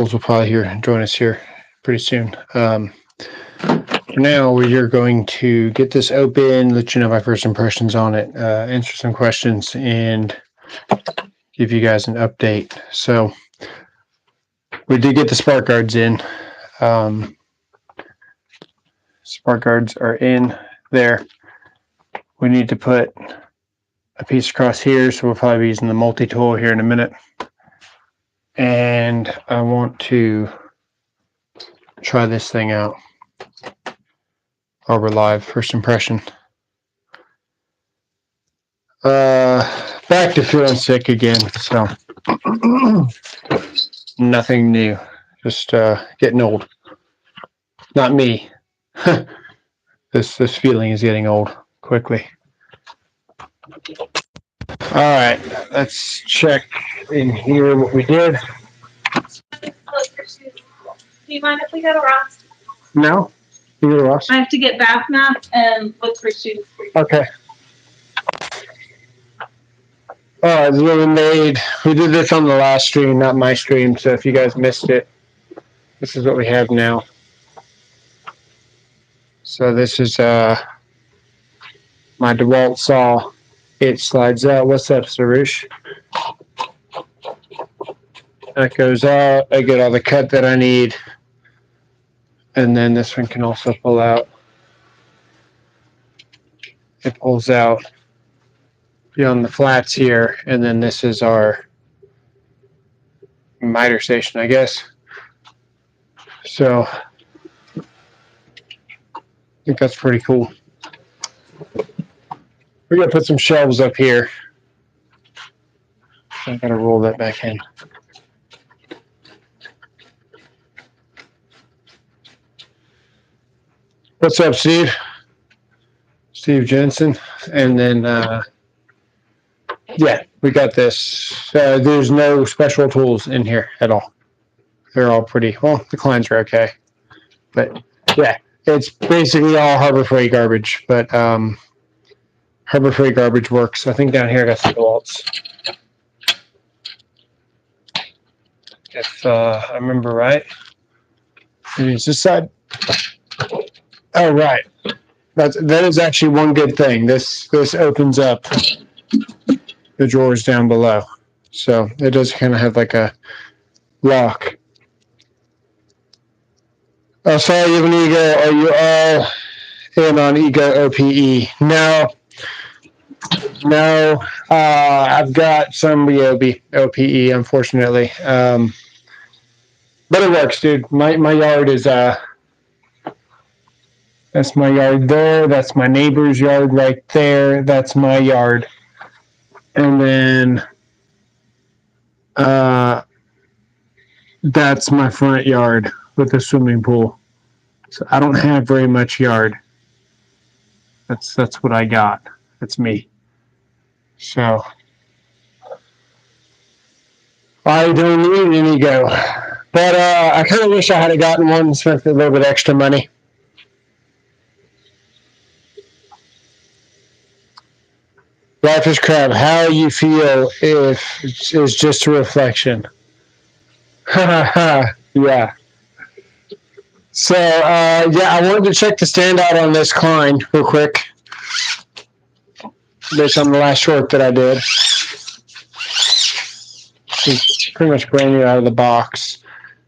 will probably join us here pretty soon. For now, we are going to get this open, let you know my first impressions on it, answer some questions, and give you guys an update. So we did get the spark guards in. Spark guards are in there. We need to put a piece across here, so we'll probably be using the multi-tool here in a minute. And I want to try this thing out. Arbor Live, first impression. Back to feeling sick again, so nothing new. Just getting old. Not me. This feeling is getting old quickly. All right, let's check in here what we did. Do you mind if we go to Ross? No? You go to Ross? I have to get bath mats and look for shoes. Okay. We did this on the last stream, not my stream, so if you guys missed it, this is what we have now. So this is my DeWalt saw. It slides out. What's up, Sarush? That goes out. I get all the cut that I need. And then this one can also pull out. It pulls out beyond the flats here. And then this is our miter station, I guess. So I think that's pretty cool. We're going to put some shelves up here. I got to roll that back in. What's up, Steve? Steve Jensen. And then, yeah, we got this. There's no special tools in here at all. They're all pretty, well, the clients are okay. But, yeah, it's basically all Harbor Freight garbage. But Harbor Freight garbage works. I think down here I got some DeWalts. If I remember right. It's this side. Oh, right. That is actually one good thing. This opens up the drawers down below. So it does kind of have like a lock. Oh, sorry, you have an Ego. Are you all in on Ego OPE? No. I've got some Ryobi OPE, unfortunately. But it works, dude. My yard is that's my yard there. That's my neighbor's yard right there. That's my yard. And then that's my front yard with a swimming pool. So I don't have very much yard. That's what I got. That's me. So I don't need any Ego. But I kind of wish I had gotten one and spent a little bit extra money. Life is crap. How you feel if it's just a reflection. Yeah. So, yeah, I wanted to check the standout on this Klein real quick. Based on the last short that I did. It's pretty much brand new out of the box.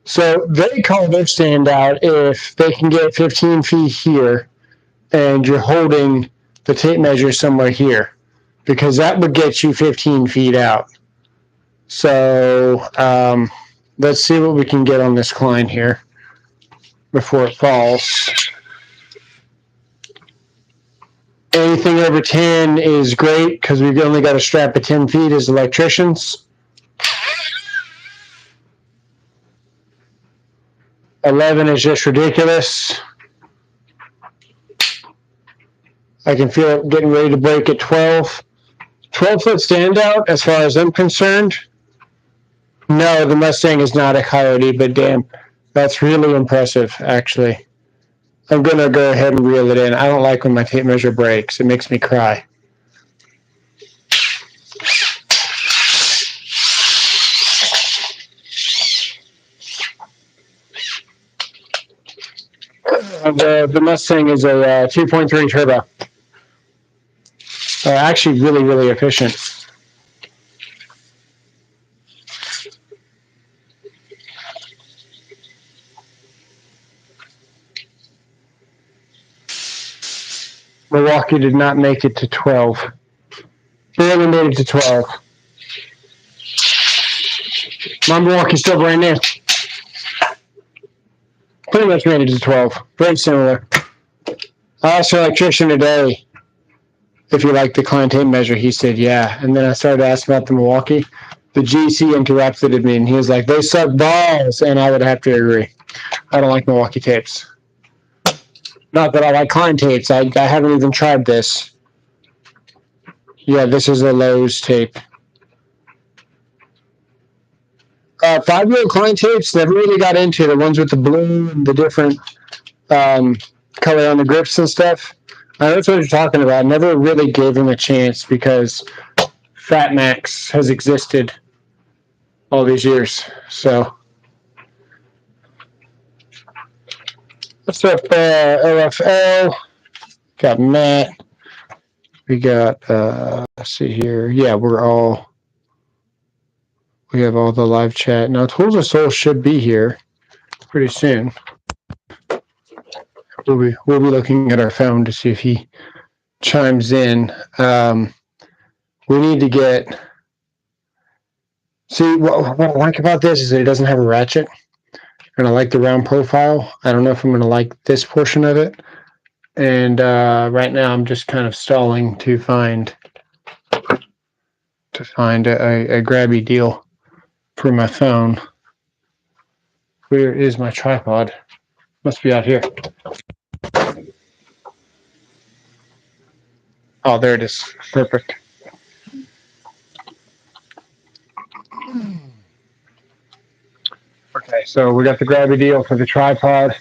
So they call their standout if they can get 15 feet here and you're holding the tape measure somewhere here. Because that would get you 15 feet out. So let's see what we can get on this Klein here before it falls. Anything over 10 is great because we've only got a strap of 10 feet as electricians. 11 is just ridiculous. I can feel it getting ready to break at 12. 12-foot standout, as far as I'm concerned. No, the Mustang is not a Coyote, but damn, that's really impressive, actually. I'm going to go ahead and reel it in. I don't like when my tape measure breaks. It makes me cry. The Mustang is a 2.3 turbo. Actually, really, really efficient. Milwaukee did not make it to 12. Barely made it to 12. My Milwaukee's still brand new. Pretty much made it to 12. Very similar. I asked an electrician today if you like the client tape measure. He said, yeah. And then I started asking about the Milwaukee. The GC interrupted me, and he was like, they suck balls. And I would have to agree. I don't like Milwaukee tapes. Not that I like client tapes. I haven't even tried this. Yeah, this is a Lowe's tape. 5-year client tapes, never really got into the ones with the blue and the different color on the grips and stuff. I know that's what you're talking about. Never really gave them a chance because Fat Max has existed all these years. So, what's up, LFL? Got Matt. We got, let's see here. Yeah, we have all the live chat. Now, Tools of Soul should be here pretty soon. We'll be looking at our phone to see if he chimes in. We need to get. See, what I like about this is that it doesn't have a ratchet, and I like the round profile. I don't know if I'm going to like this portion of it. And right now, I'm just kind of stalling to find a grabby deal for my phone. Where is my tripod? Must be out here. Oh, there it is. Perfect. Okay, so we got the grabby deal for the tripod.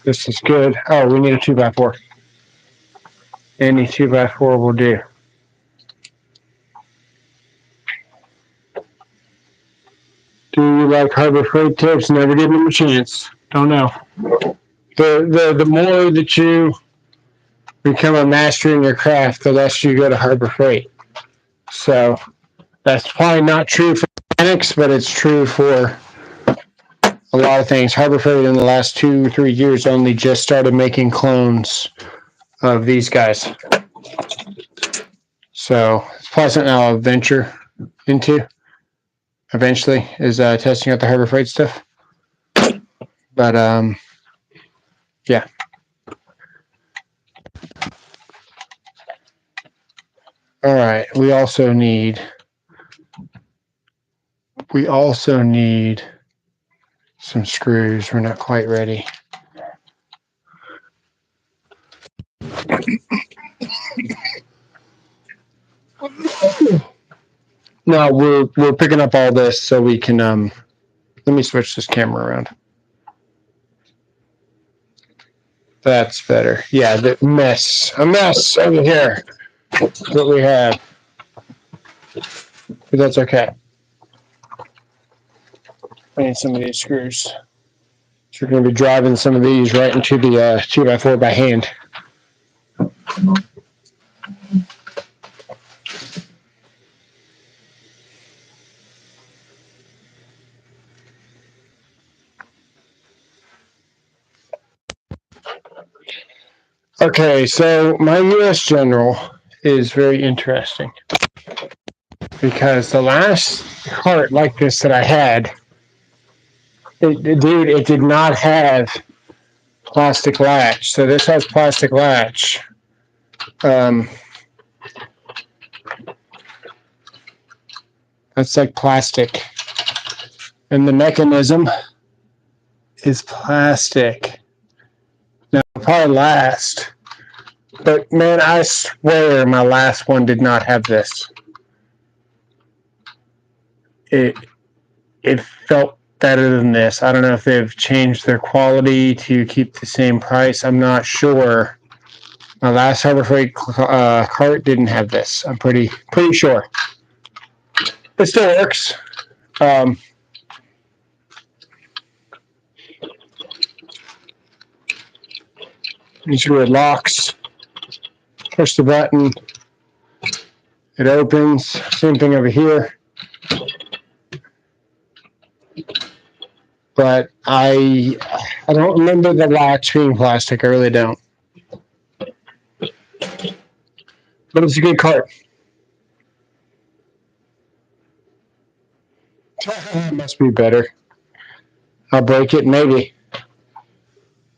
This is good. Oh, we need a 2x4. Any 2x4 will do. Do you like Harbor Freight tips? Never give them a chance. Don't know. The more that you become a master in your craft, the less you go to Harbor Freight. So that's probably not true for mechanics, but it's true for a lot of things. Harbor Freight in the last 2-3 years only just started making clones of these guys. So it's probably something I'll venture into eventually is testing out the Harbor Freight stuff. But yeah. All right. We also need some screws. We're not quite ready. No, we're picking up all this so we can let me switch this camera around. That's better. Yeah, a mess over here. That's what we have. But that's okay. I need some of these screws. So we're going to be driving some of these right into the 2x4 by hand. Okay, so my U.S. General is very interesting because the last cart like this that I had, it did not have plastic latch. So this has plastic latch. That's like plastic. And the mechanism is plastic. Now, it'll probably last. But man, I swear my last one did not have this. It felt better than this. I don't know if they've changed their quality to keep the same price. I'm not sure. My last Harbor Freight cart didn't have this. I'm pretty sure. It still works. You see where it locks. Push the button. It opens. Same thing over here. But I don't remember the latch being plastic. I really don't. But it's a good cart. Must be better. I'll break it, maybe.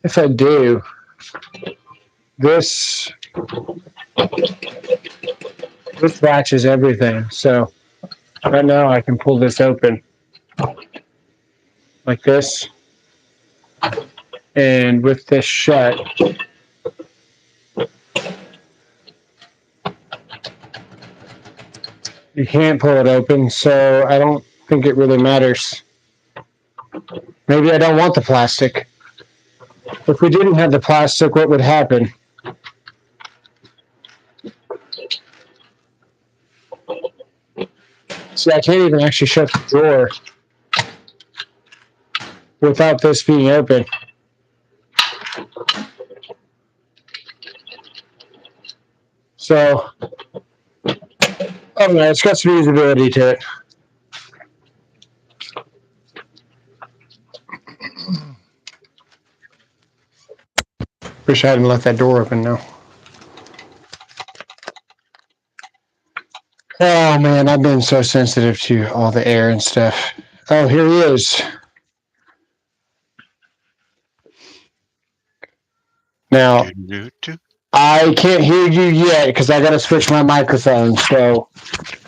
If I do, this latches everything. So right now I can pull this open like this. And with this shut, you can't pull it open. So I don't think it really matters. Maybe I don't want the plastic. If we didn't have the plastic, what would happen? See, I can't even actually shut the drawer without this being open. So, I don't know, it's got some usability to it. Wish I hadn't left that door open now. Oh man, I've been so sensitive to all the air and stuff. Oh, here he is. Now, I can't hear you yet because I got to switch my microphone. So,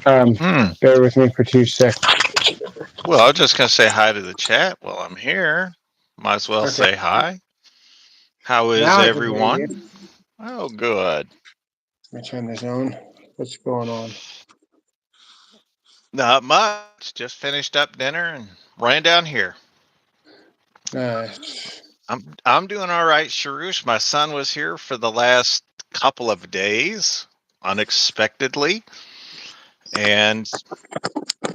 bear with me for 2 seconds. Well, I was just going to say hi to the chat while I'm here. Might as well say hi. How is everyone? Oh, good. Let me turn this on. What's going on? Not much. Just finished up dinner and ran down here. Nice. I'm doing all right, Sharush. My son was here for the last couple of days, unexpectedly, and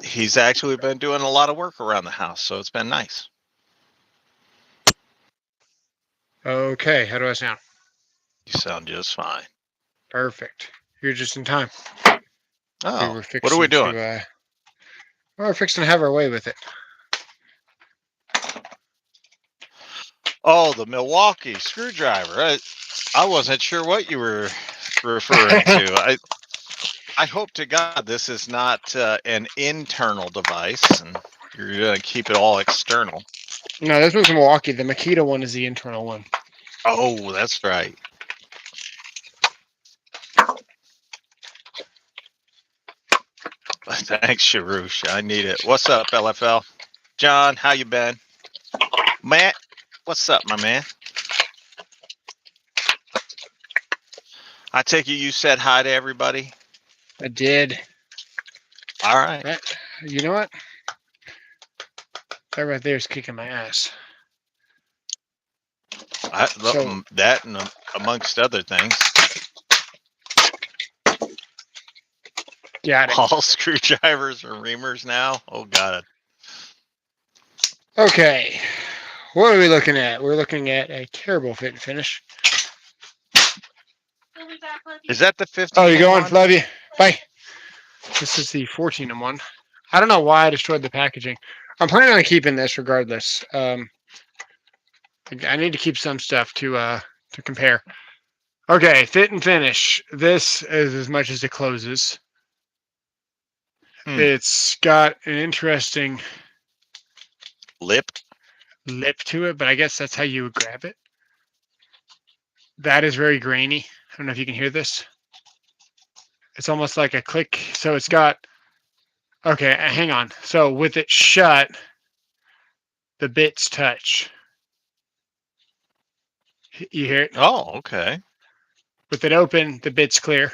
he's actually been doing a lot of work around the house, so it's been nice. Okay, how do I sound? You sound just fine. Perfect. You're just in time. Oh, what are we doing? We're fixing to have our way with it. Oh, the Milwaukee screwdriver. I wasn't sure what you were referring to. I hope to God this is not an internal device and you're going to keep it all external. No, this was Milwaukee. The Makita one is the internal one. Oh, that's right. Thanks, Sharush. I need it. What's up, LFL? John, how you been? Matt, what's up, my man? I take it you said hi to everybody? I did. All right. You know what? That right there is kicking my ass. That and amongst other things. Got it. All screwdrivers are reamers now? Oh, God. Okay. What are we looking at? We're looking at a terrible fit and finish. Is that the 15? Oh, you're going? Love you. Bye. This is the 14-in-1. I don't know why I destroyed the packaging. I'm planning on keeping this regardless. I need to keep some stuff to compare. Okay, fit and finish. This is as much as it closes. It's got an interesting lip to it, but I guess that's how you would grab it. That is very grainy. I don't know if you can hear this. It's almost like a click. So it's got, okay, hang on. So with it shut, the bits touch. You hear it? Oh, okay. With it open, the bit's clear.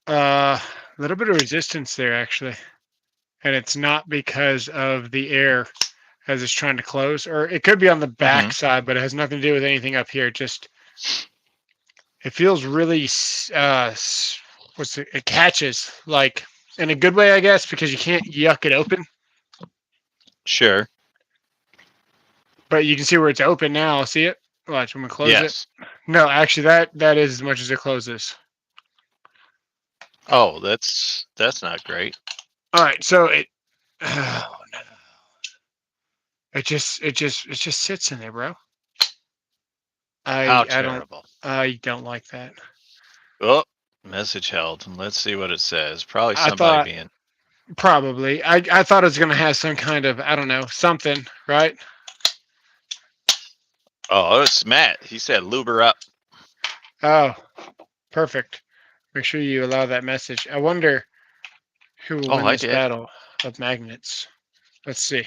A little bit of resistance there, actually. And it's not because of the air as it's trying to close. Or it could be on the back side, but it has nothing to do with anything up here. Just, it feels really, it catches, like, in a good way, I guess, because you can't yuck it open. Sure. But you can see where it's open now. See it? Watch, I'm gonna close it. Yes. No, actually, that is as much as it closes. Oh, that's not great. All right, so it. Oh no! It just sits in there, bro. How I don't terrible. like that. Oh, message held. Let's see what it says. Probably I somebody thought being. probably I thought it was gonna have some kind of I don't know something, right? Oh, it's Matt. He said lube her up. Oh, perfect. Make sure you allow that message. I wonder who will Oh, win I this did. battle of magnets. Let's see.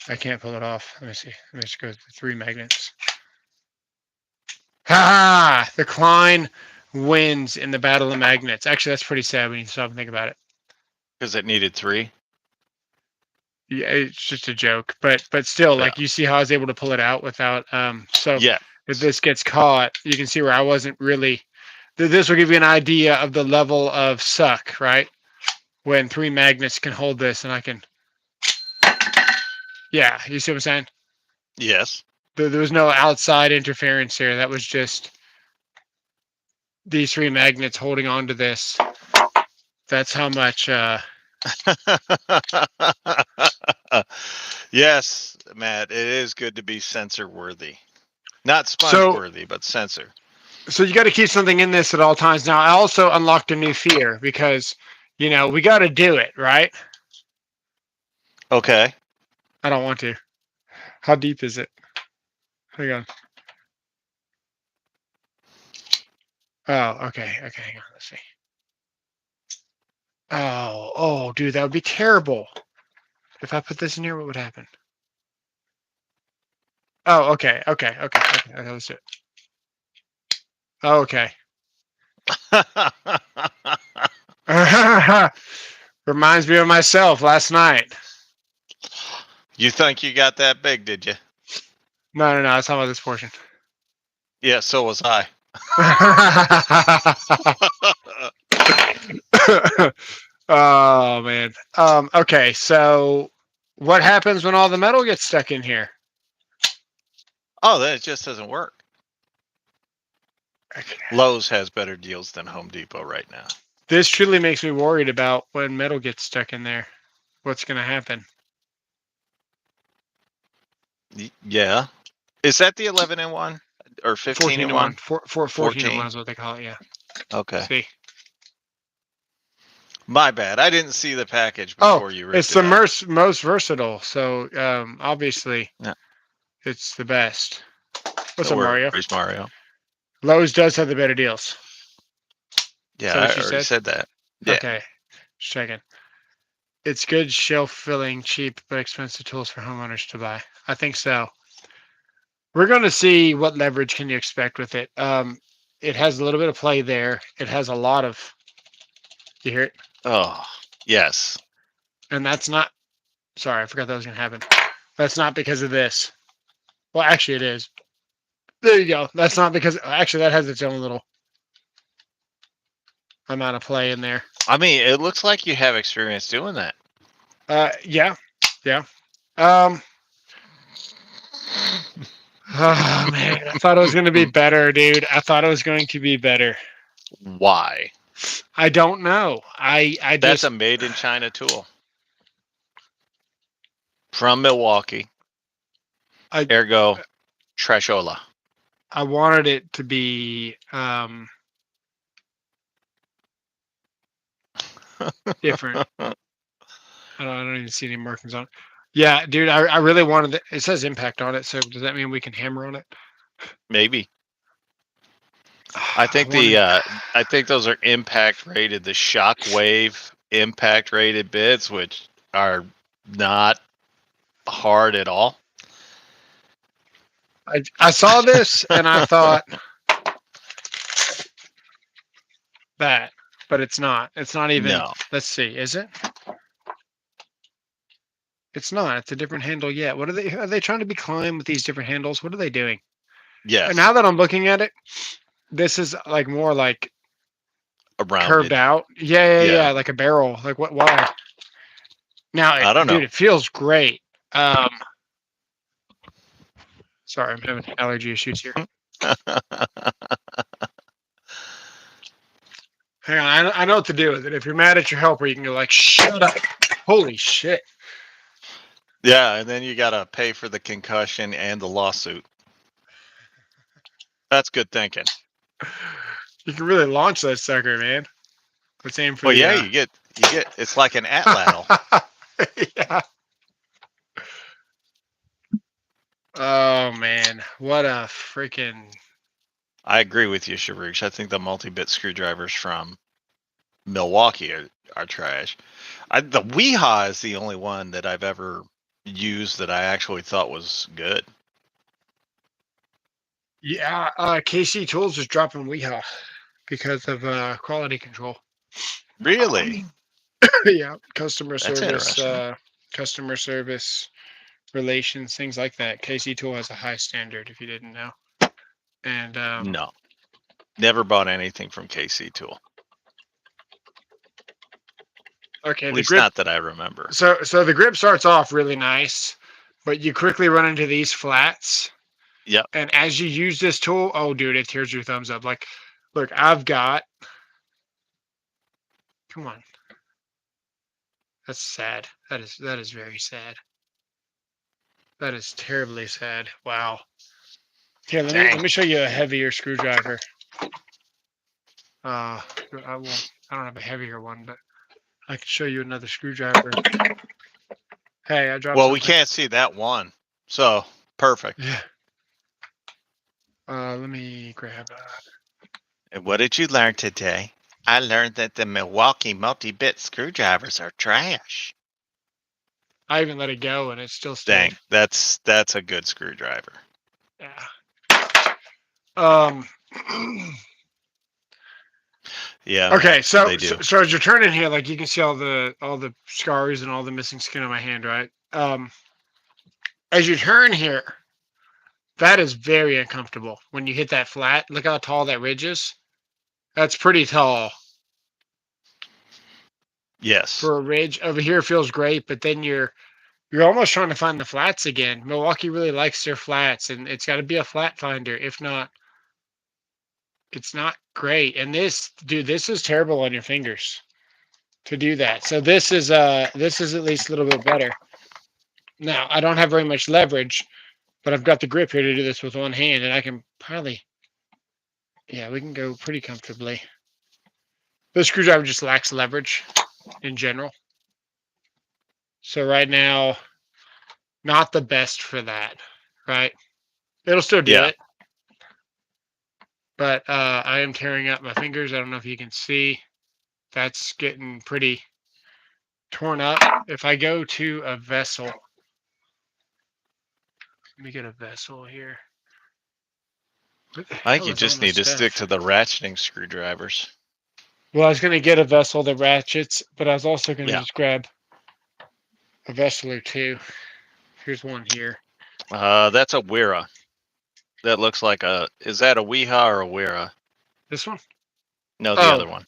I can't pull it off. Let me see. Let me just go to 3 magnets. Ha! The Klein wins in the battle of magnets. Actually, that's pretty sad when you stop and think about it. Because it needed 3. Yeah, it's just a joke, but still, Yeah. like you see how I was able to pull it out without. So Yeah. if this gets caught, you can see where I wasn't really. This will give you an idea of the level of suck, right? When 3 magnets can hold this, and I can. Yeah, you see what I'm saying? Yes. There was no outside interference here. That was just these 3 magnets holding on to this. That's how much. Yes, Matt. It is good to be sensor worthy. Not sponge So worthy, but sensor. you got to keep something in this at all times. Now I also unlocked a new fear because we got to do it, right? Okay. I don't want to. How deep is it? Hang on. Oh, okay. Hang on. Let's see. Oh, dude, that would be terrible. If I put this in here, what would happen? Oh, okay. Let's do it. Oh, okay. Reminds me of myself last night. You think you got that big, did you? No. It's not about this portion. Yeah, so was I. Oh man. Okay, so what happens when all the metal gets stuck in here? Oh, then it just doesn't work. Okay. Lowe's has better deals than Home Depot right now. This truly makes me worried about when metal gets stuck in there. What's going to happen? Yeah. Is that the 11 in 1 or 15 in 1? 14 in 1 is what they call it, yeah. Okay. See? My bad. I didn't see the package before you ripped It's it the up. most versatile, so obviously Yeah. it's the best. What's No up, Mario? worries, Mario. Lowe's does have the better deals. Yeah, Is that what I you already said? said that. Yeah. Okay, just checking. It's good shelf filling, cheap but expensive tools for homeowners to buy. I think so. We're going to see what leverage can you expect with it. It has a little bit of play there. It has a lot of. You hear it? Oh, yes. And that's not. Sorry, I forgot that was going to happen. That's not because of this. Well, actually, it is. There you go. That's not because. Actually, that has its own little amount of play in there. I mean, it looks like you have experience doing that. Yeah. Oh man, I thought it was going to be better, dude. I thought it was going to be better. Why? I don't know. I That's just a made in China tool from Milwaukee. Ergo Trashola. I wanted it to be different. I don't even see any markings on it. Yeah, dude, I really wanted it. It says impact on it, so does that mean we can hammer on it? Maybe. I think I think those are impact rated, the Shockwave impact rated bits, which are not hard at all. I saw this and I thought that, but it's not. It's not even. No. Let's see. Is it? It's not. It's a different handle yet. What are they? Are they trying to be Klein with these different handles? What are they doing? Yes. And now that I'm looking at it, this is like more like rounded. curved out. Yeah, Yeah. like a barrel. Like what? Why? Now, I don't dude, know. it feels great. Sorry, I'm having allergy issues here. Hang on, I know what to do with it. If you're mad at your helper, you can go like, "Shut up!" Holy shit! Yeah, and then you gotta pay for the concussion and the lawsuit. That's good thinking. You can really launch that sucker, man. Let's aim for Well, the. yeah, you get it's like an atlatl. Yeah. Oh man, what a freaking. I agree with you, Sharush. I think the multi-bit screwdrivers from Milwaukee are trash. The Weehaw is the only one that I've ever used that I actually thought was good. Yeah, KC Tools is dropping Weehaw because of quality control. Really? Yeah, customer That's service, interesting. customer service relations, things like that. KC Tool has a high standard, if you didn't know. And No. Never bought anything from KC Tool. okay, At the least grip. not that I remember. So the grip starts off really nice, but you quickly run into these flats. Yep. And as you use this tool, oh dude, it tears your thumbs up. Like, look, I've got. Come on. That's sad. That is very sad. That is terribly sad. Wow. Here, let me show you a heavier screwdriver. I don't have a heavier one, but I can show you another screwdriver. Hey, I dropped Well, we something. can't see that one. So, perfect. Yeah. Let me grab. And what did you learn today? I learned that the Milwaukee multi-bit screwdrivers are trash. I even let it go, and it still Dang, stayed. that's a good screwdriver. Yeah. Yeah. Okay, so they do. as you're turning here, like you can see all the scars and all the missing skin on my hand, right? As you turn here, that is very uncomfortable when you hit that flat. Look how tall that ridge is. That's pretty tall Yes. for a ridge. Over here feels great, but then you're almost trying to find the flats again. Milwaukee really likes their flats, and it's got to be a flat finder. If not, it's not great. And this, dude, this is terrible on your fingers to do that. So this is at least a little bit better. Now I don't have very much leverage, but I've got the grip here to do this with one hand, and I can probably, yeah, we can go pretty comfortably. This screwdriver just lacks leverage in general. So right now, not the best for that, right? It'll still do it. But I am tearing up my fingers. I don't know if you can see. That's getting pretty torn up. If I go to a vessel, let me get a vessel here. I think you just need to stick to the ratcheting screwdrivers. Well, I was going to get a vessel that ratchets, but I was also going to Yeah. just grab a vessel or two. Here's one here. That's a Wera. That looks like is that a Weehaw or a Wera? This one? No, the other one.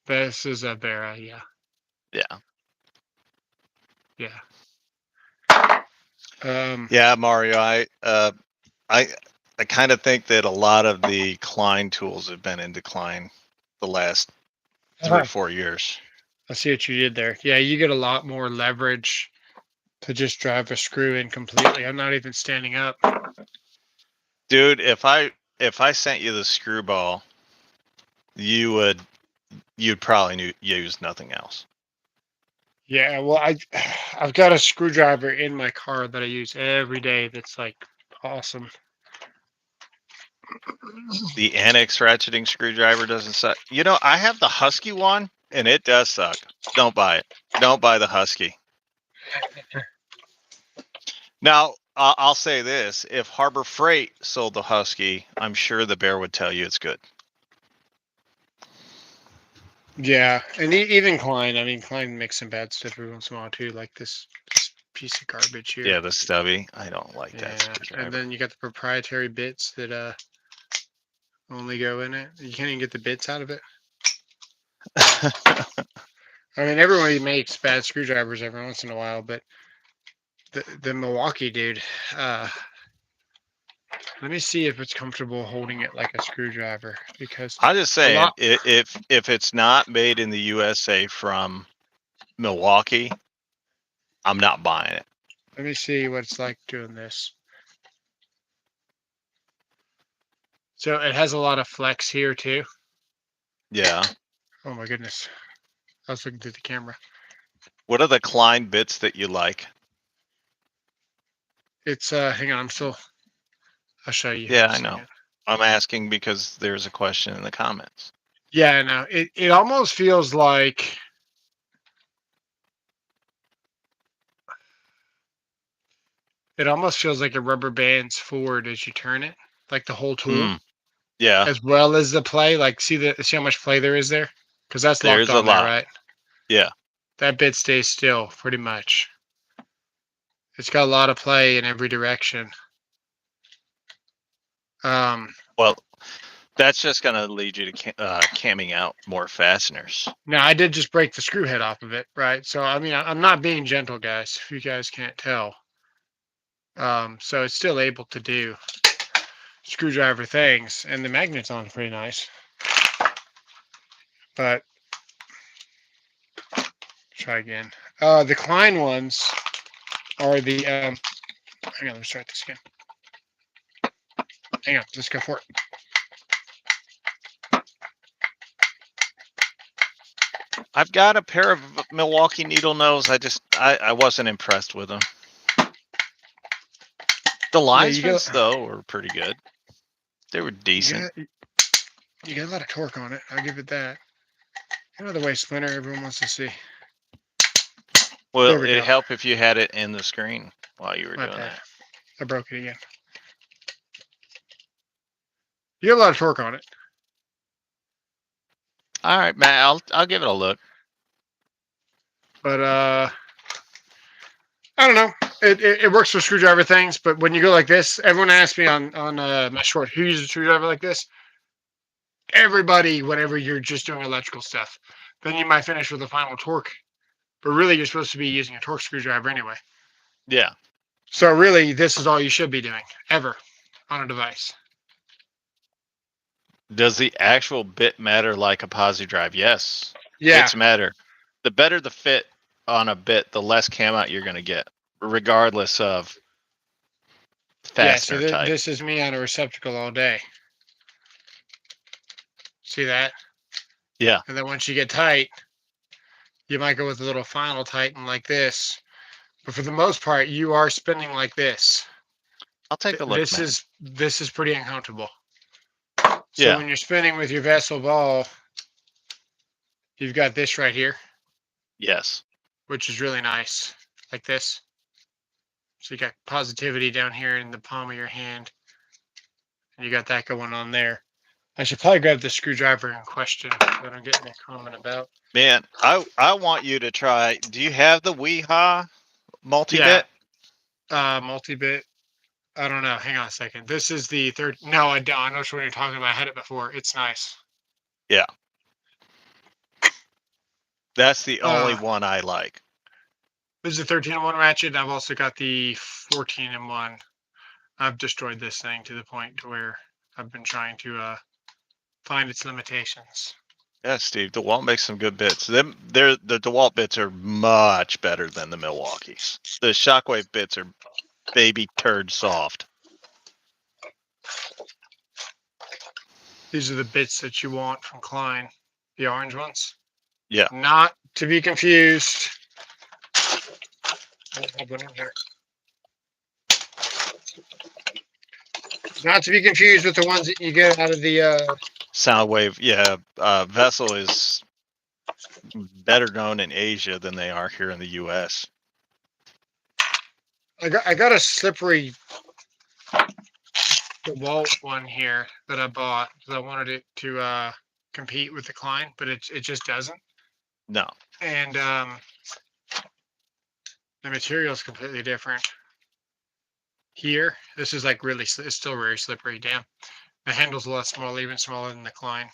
This is a Vera, yeah. Yeah. Yeah. Yeah, Mario. I kind of think that a lot of the Klein tools have been in decline the last 3 or 4 years. I see what you did there. Yeah, you get a lot more leverage to just drive a screw in completely. I'm not even standing up. Dude, if I sent you the screwball, you'd probably use nothing else. Yeah, well, I've got a screwdriver in my car that I use every day. That's like awesome. The Annex ratcheting screwdriver doesn't suck. You know, I have the Husky one, and it does suck. Don't buy it. Don't buy the Husky. Now, I'll say this. If Harbor Freight sold the Husky, I'm sure the Bear would tell you it's good. Yeah, and even Klein. I mean, Klein makes some bad stuff every once in a while too, like this piece of garbage here. Yeah, the stubby. I don't like that screwdriver. And then you got the proprietary bits that only go in it. You can't even get the bits out of it. I mean, everybody makes bad screwdrivers every once in a while, but the Milwaukee dude, let me see if it's comfortable holding it like a screwdriver, because I'm just a saying, lot. if it's not made in the USA from Milwaukee, I'm not buying it. Let me see what it's like doing this. So it has a lot of flex here too. Yeah. Oh my goodness. I was looking through the camera. What are the Klein bits that you like? It's hang on, I'll show you here Yeah, in a I know. second. I'm asking because there's a question in the comments. Yeah, I know. It almost feels like it rubber bands forward as you turn it, like the whole tool, Yeah, as well as the play. Like see how much play there is there? Because that's locked there's a on there, lot. right? Yeah. That bit stays still pretty much. It's got a lot of play in every direction. Well, that's just going to lead you to camming out more fasteners. Now I did just break the screw head off of it, right? So I mean, I'm not being gentle, guys. If you guys can't tell, so it's still able to do screwdriver things, and the magnet's on pretty nice. But try again. The Klein ones are the. Hang on, let's start this again. Hang on, let's go for it. I've got a pair of Milwaukee needle nose. I wasn't impressed with them. The linesmans, though, were pretty good. They were decent. You got a lot of torque on it. I'll give it that. Another way splinter everyone wants to see. Well, it'd help if you had it in the screen while you were doing that. I broke it again. You got a lot of torque on it. All right, Matt, I'll give it a look. But I don't know. It works for screwdriver things, but when you go like this, everyone asks me on my short, who uses a screwdriver like this? Everybody, whenever you're just doing electrical stuff, then you might finish with a final torque, but really you're supposed to be using a torque screwdriver anyway. Yeah. So really, this is all you should be doing ever on a device. Does the actual bit matter like a posi drive? Yes. Yeah. Bits matter. The better the fit on a bit, the less cam out you're going to get, regardless of fastener type. This is me on a receptacle all day. See that? Yeah. And then once you get tight, you might go with a little final tighten like this. But for the most part, you are spinning like this. I'll take a look. This is pretty uncomfortable. So when you're spinning with your vessel ball, you've got this right here. Yes. Which is really nice, like this. So you got positivity down here in the palm of your hand, and you got that going on there. I should probably grab the screwdriver in question that I'm getting a comment about. Man, I want you to try. Do you have the Weeha multi-bit? Yeah. Multi-bit. I don't know. Hang on a second. This is the third. No, I don't. I know what you're talking about. I had it before. It's nice. Yeah. That's the only one I like. This is the 13-in-1 ratchet. I've also got the 14-in-1. I've destroyed this thing to the point to where I've been trying to find its limitations. Yeah, Steve, DeWalt makes some good bits. The DeWalt bits are much better than the Milwaukees. The Shockwave bits are baby turd soft. These are the bits that you want from Klein, the orange ones. Yeah. Not to be confused. I have one in here. Not to be confused with the ones that you get out of the Soundwave. Yeah, Vessel is better known in Asia than they are here in the U.S. I got a slippery DeWalt one here that I bought because I wanted it to compete with the Klein, but it just doesn't. No. And the material is completely different. Here, this is like really, it's still very slippery. Damn, the handle's a lot smaller, even smaller than the Klein.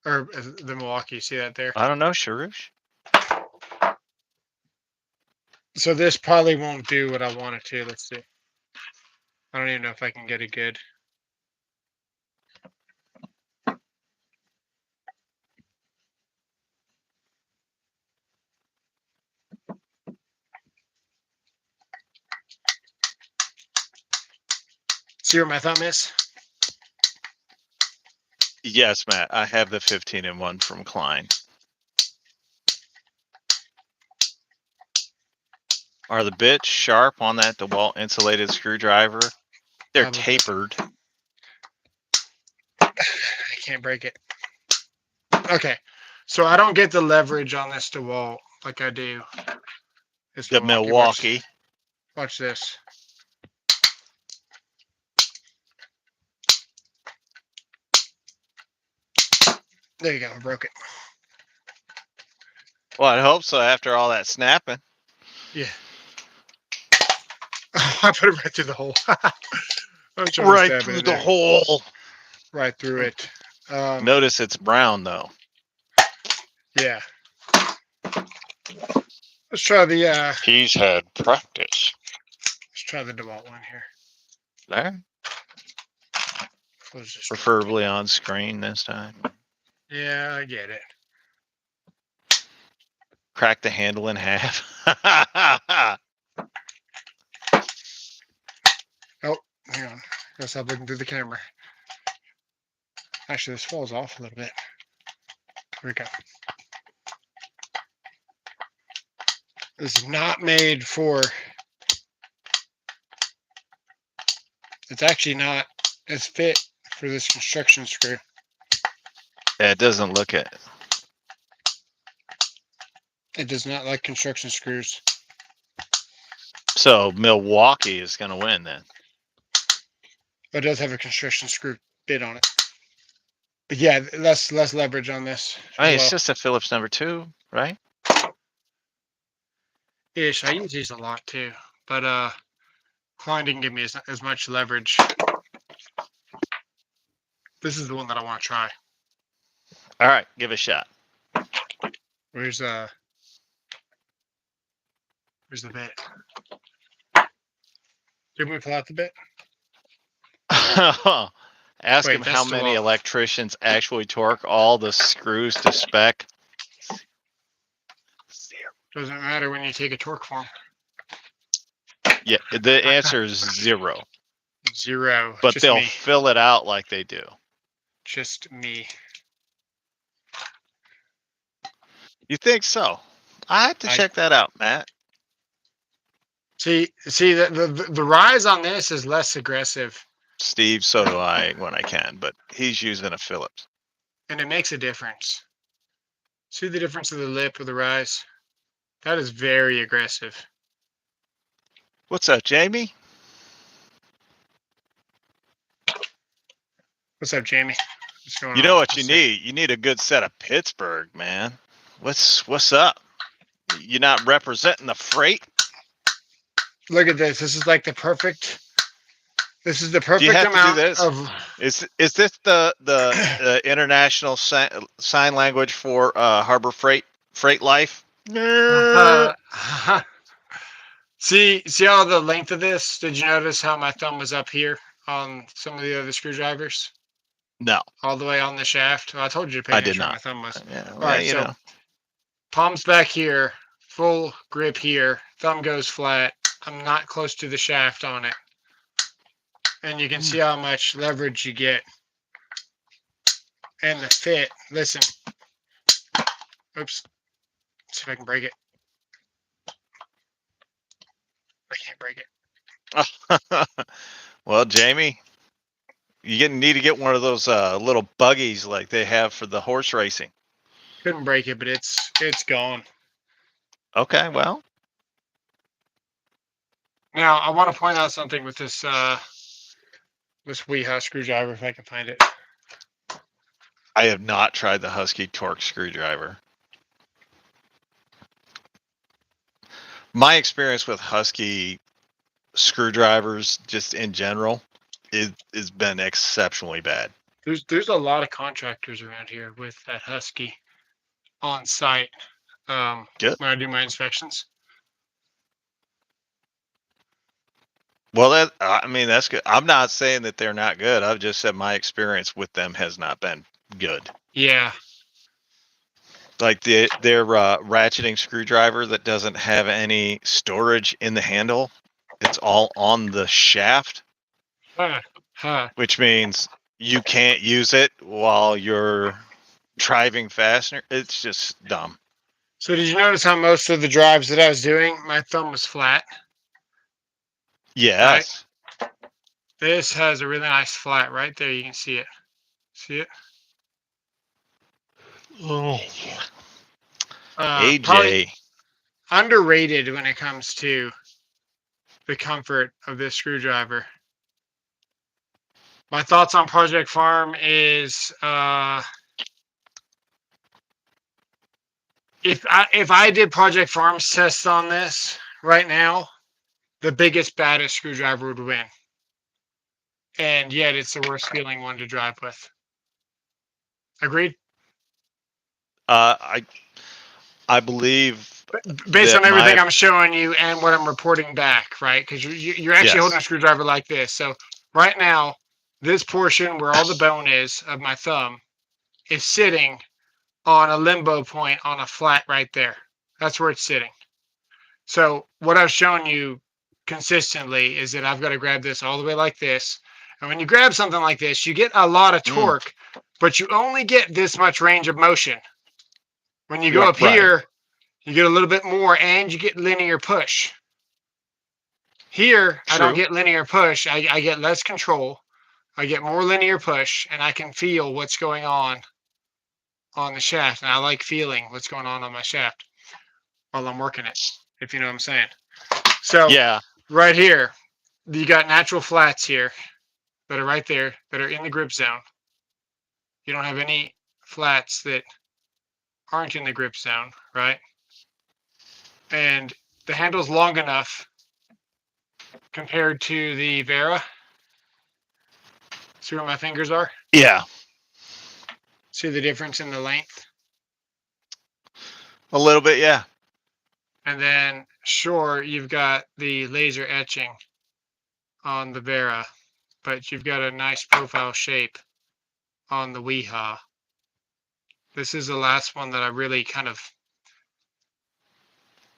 or the Milwaukee. See that there? I don't know, Sharush. So this probably won't do what I want it to. Let's see. I don't even know if I can get it good. See where my thumb is? Yes, Matt. I have the 15-in-1 from Klein. Are the bits sharp on that DeWalt insulated screwdriver? They're Probably. tapered. I can't break it. Okay, so I don't get the leverage on this DeWalt like I do. This The Milwaukee. Watch this. There you go. I broke it. Well, I hope so after all that snapping. Yeah. I put it right through the hole. Right through the hole. Right through it. Notice it's brown, though. Yeah. Let's try the He's had practice. let's try the DeWalt one here. There. Close this. Preferably on screen this time. Yeah, I get it. Crack the handle in half. Hang on. Gotta stop looking through the camera. Actually, this falls off a little bit. Here we go. This is not made for. It's actually not as fit for this construction screw. Yeah, it doesn't look it. It does not like construction screws. So Milwaukee is going to win then. But it does have a construction screw bit on it. But yeah, less leverage on this. Hey, it's just a Phillips number 2, right? Ish. I use these a lot too. But Klein didn't give me as much leverage. This is the one that I want to try. All right, give it a shot. Where's the bit? Did we pull out the bit? Ask Wait, him how that's many DeWalt. electricians actually torque all the screws to spec. Doesn't matter when you take a torque form. Yeah, the answer is 0. 0. But Just they'll me. fill it out like they do. Just me. You think so? I have to check that out, Matt. See, the rise on this is less aggressive, Steve, so do I when I can, but he's using a Phillips. and it makes a difference. See the difference of the lip of the rise? That is very aggressive. What's up, Jamie? What's up, Jamie? What's going on? You know what you What's up? need? You need a good set of Pittsburgh, man. What's up? You're not representing the freight? Look at this. This is like the perfect. This is the perfect have to do amount this? of. Is this the international sign language for Harbor Freight life? See all the length of this? Did you notice how my thumb was up here on some of the other screwdrivers? No, All the way on the shaft. Well, I told you to pay I did attention where not. my thumb was. Yeah, All well, right, you so know. palms back here, full grip here, thumb goes flat. I'm not close to the shaft on it. And you can see how much leverage you get. And the fit. Listen. Oops. See if I can break it. I can't break it. Well, Jamie, you need to get one of those little buggies like they have for the horse racing. Couldn't break it, but it's gone. Okay, well, Now I want to point out something with this Weehaw screwdriver if I can find it. I have not tried the Husky torque screwdriver. My experience with Husky screwdrivers, just in general, has been exceptionally bad. There's a lot of contractors around here with that Husky on site Good. when I do my inspections. Well, I mean, that's good. I'm not saying that they're not good. I've just said my experience with them has not been good. Yeah. Like their ratcheting screwdriver that doesn't have any storage in the handle. It's all on the shaft, Huh. which means you can't use it while you're driving faster. It's just dumb. So did you notice how most of the drives that I was doing, my thumb was flat? Yes. This has a really nice flat right there. You can see it. See it? Oh. Probably AJ. underrated when it comes to the comfort of this screwdriver. My thoughts on Project Farm is if I did Project Farm's tests on this right now, the biggest, baddest screwdriver would win. And yet it's the worst feeling one to drive with. Agreed? I believe Based that on everything my- I'm showing you and what I'm reporting back, right? Because you're actually Yes. holding a screwdriver like this. So right now, this portion where all the bone is of my thumb is sitting on a limbo point on a flat right there. That's where it's sitting. So what I've shown you consistently is that I've got to grab this all the way like this. And when you grab something like this, you get a lot of torque, but you only get this much range of motion. When you go Yeah, up right. here, you get a little bit more and you get linear push. Here, I don't True. get linear push. I get less control. I get more linear push, and I can feel what's going on the shaft. And I like feeling what's going on my shaft while I'm working it, if you know what I'm saying. So Yeah. right here, you got natural flats here that are right there that are in the grip zone. You don't have any flats that aren't in the grip zone, right? And the handle's long enough compared to the Vera. See where my fingers are? Yeah. See the difference in the length? A little bit, yeah. And then, sure, you've got the laser etching on the Vera, but you've got a nice profile shape on the Weehaw. This is the last one that I really kind of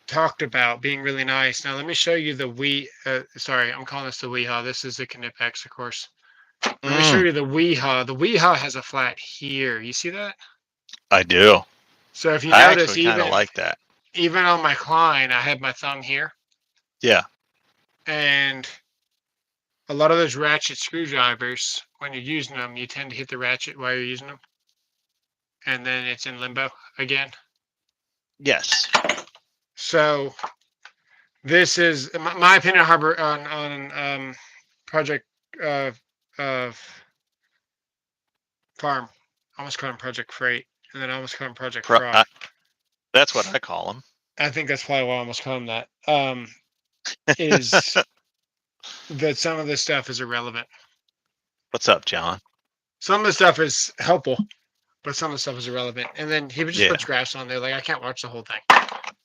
talked about being really nice. Now, let me show you the sorry, I'm calling this the Weehaw. This is the Knipex, of course. Let me show you the Weehaw. The Weehaw has a flat here. You see that? I do. So if you I notice, actually kind of like that. even on my Klein, I have my thumb here. Yeah. And a lot of those ratchet screwdrivers, when you're using them, you tend to hit the ratchet while you're using them. And then it's in limbo again. Yes. So this is my opinion on Project Farm. I almost called him Project Freight, and then I almost called him Project Fraud. That's what I call them. I think that's probably why I almost called him that. Is that some of this stuff is irrelevant. What's up, John? Some of the stuff is helpful, but some of the stuff is irrelevant. And then he would just put graphs on there. Like, I can't watch the whole thing.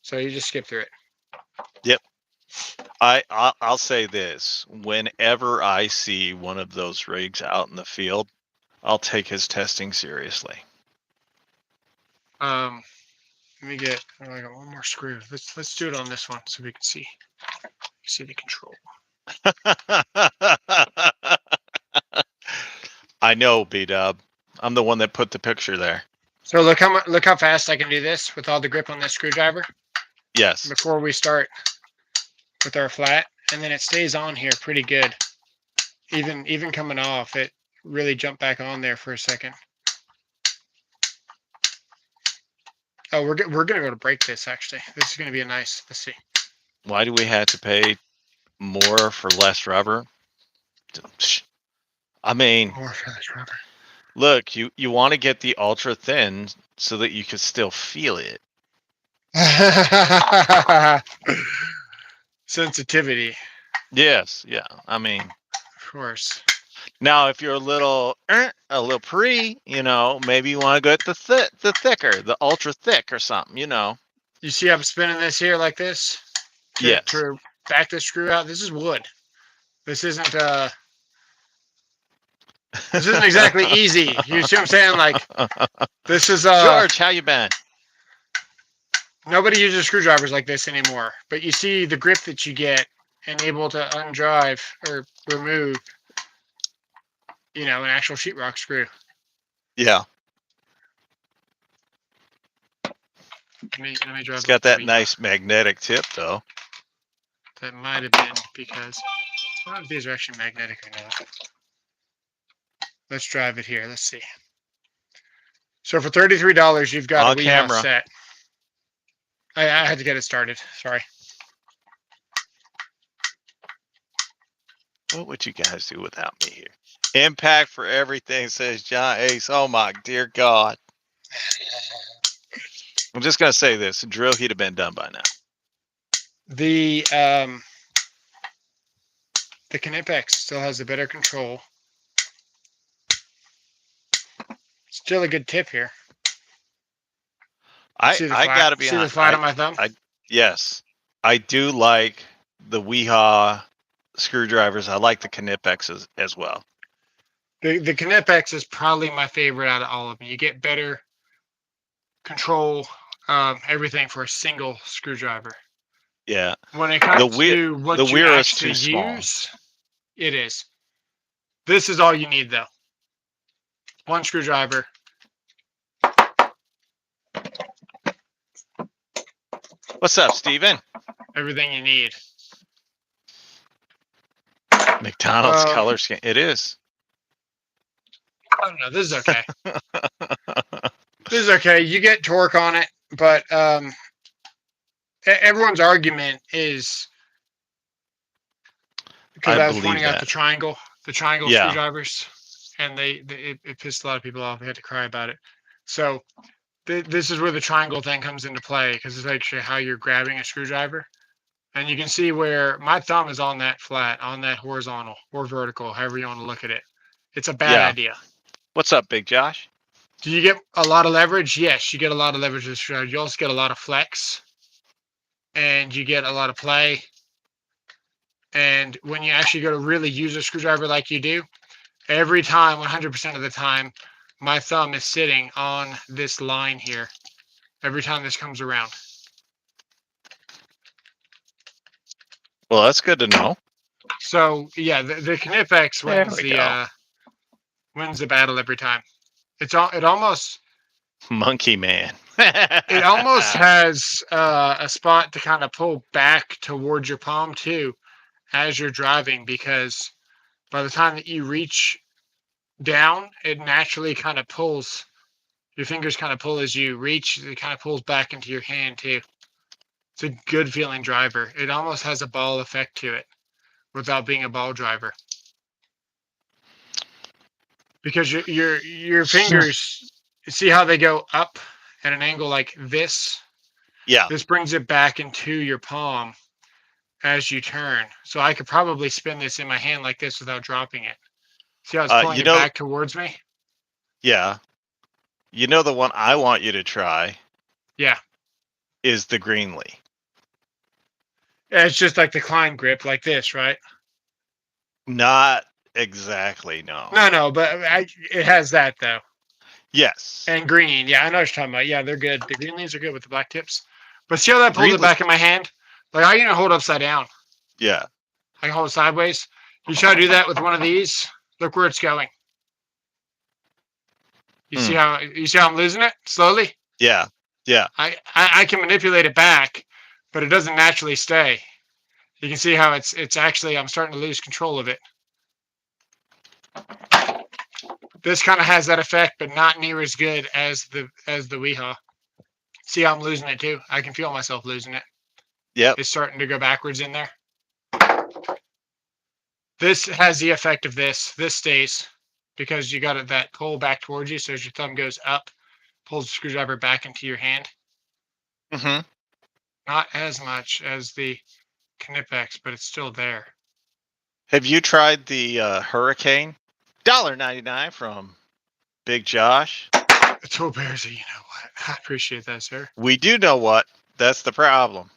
So you just skip through it. Yep. I'll say this. Whenever I see one of those rigs out in the field, I'll take his testing seriously. Let me get. I got one more screw. Let's do it on this one so we can see the control. I know, B-Dub. I'm the one that put the picture there. So look how fast I can do this with all the grip on this screwdriver. Yes. Before we start with our flat, and then it stays on here pretty good. Even coming off, it really jumped back on there for a second. Oh, we're gonna go to break this actually. This is gonna be a nice. Let's see. Why do we have to pay more for less rubber? I mean, More for less rubber. look, you want to get the ultra thin so that you can still feel it. Sensitivity. Yes, yeah. I mean, Of course. Now, if you're a little pre, maybe you want to go at the thicker, the ultra thick or something, You see I'm spinning this here like this Yes. to back the screw out. This is wood. This isn't exactly easy. You see what I'm saying? Like this is George, how you been? Nobody uses screwdrivers like this anymore. But you see the grip that you get and able to undrive or remove, an actual sheetrock screw. Yeah. Let me drive. It's got that nice magnetic tip, though. That might have been because I don't know if these are actually magnetic or not. Let's drive it here. Let's see. So for $33, you've got On a Weehaw camera. set. I had to get it started. Sorry. What would you guys do without me here? Impact for everything, says John Ace. Oh my dear God. I'm just gonna say this: the drill he'd have been done by now. The Knipex still has a better control. Still a good tip here. I gotta be honest. See the honest. flat on my thumb? Yes, I do like the Weehaw screwdrivers. I like the Knipex as well. The Knipex is probably my favorite out of all of them. You get better control, everything for a single screwdriver. Yeah. When it comes to what you Weir is actually too small. use, it is. This is all you need, though. One screwdriver. What's up, Steven? Everything you need. McDonald's color scheme. It is. Oh no, this is okay. This is okay. You get torque on it, but everyone's argument is because I was pointing out the triangle screwdrivers, and it pissed a lot of people off. They had to cry about it. So this is where the triangle thing comes into play, because it's actually how you're grabbing a screwdriver. And you can see where my thumb is on that flat, on that horizontal or vertical, however you want to look at it. It's a bad idea. What's up, Big Josh? Do you get a lot of leverage? Yes, you get a lot of leverage with the screwdriver. You also get a lot of flex, and you get a lot of play. And when you actually go to really use a screwdriver like you do, every time, 100% of the time, my thumb is sitting on this line here every time this comes around. Well, that's good to know. So yeah, the Knipex wins the battle every time. It almost Monkey Man. it almost has a spot to kind of pull back towards your palm too as you're driving, because by the time that you reach down, it naturally kind of pulls. Your fingers kind of pull as you reach. It kind of pulls back into your hand too. It's a good feeling driver. It almost has a ball effect to it without being a ball driver. Because your fingers, see how they go up at an angle like this? Yeah. This brings it back into your palm as you turn. So I could probably spin this in my hand like this without dropping it. See how it's pulling it back towards me? Yeah. You know the one I want you to try? Yeah. Is the Greenlee. It's just like the Klein grip, like this, right? Not exactly, no. No, but it has that, though. Yes. And green. Yeah, I know what you're talking about. Yeah, they're good. The Greenlees are good with the black tips. But see how that pulls it back in my hand? Like, I can hold it upside down. Yeah. I can hold it sideways. You try to do that with one of these, look where it's going. You see how I'm losing it slowly? Yeah. Yeah. I can manipulate it back, but it doesn't naturally stay. You can see how it's actually, I'm starting to lose control of it. This kind of has that effect, but not near as good as the Weehaw. See how I'm losing it too? I can feel myself losing it. Yep. It's starting to go backwards in there. This has the effect of this. This stays because you got that pull back towards you. So as your thumb goes up, pulls the screwdriver back into your hand. Mm-hmm. Not as much as the Knipex, but it's still there. Have you tried the Hurricane? $1.99 from Big Josh. The Tool Bears, you know what? I appreciate that, sir. We do know what. That's the problem.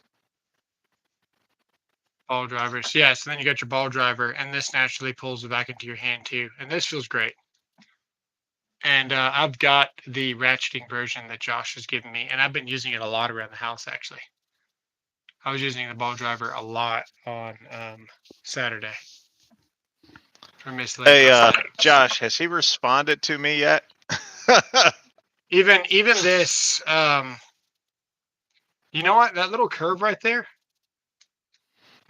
Ball drivers. Yeah, so then you got your ball driver, and this naturally pulls it back into your hand too. And this feels great. And I've got the ratcheting version that Josh has given me, and I've been using it a lot around the house, actually. I was using the ball driver a lot on Saturday. For Hey, Josh, has he responded to me yet? Even this, you know what? That little curve right there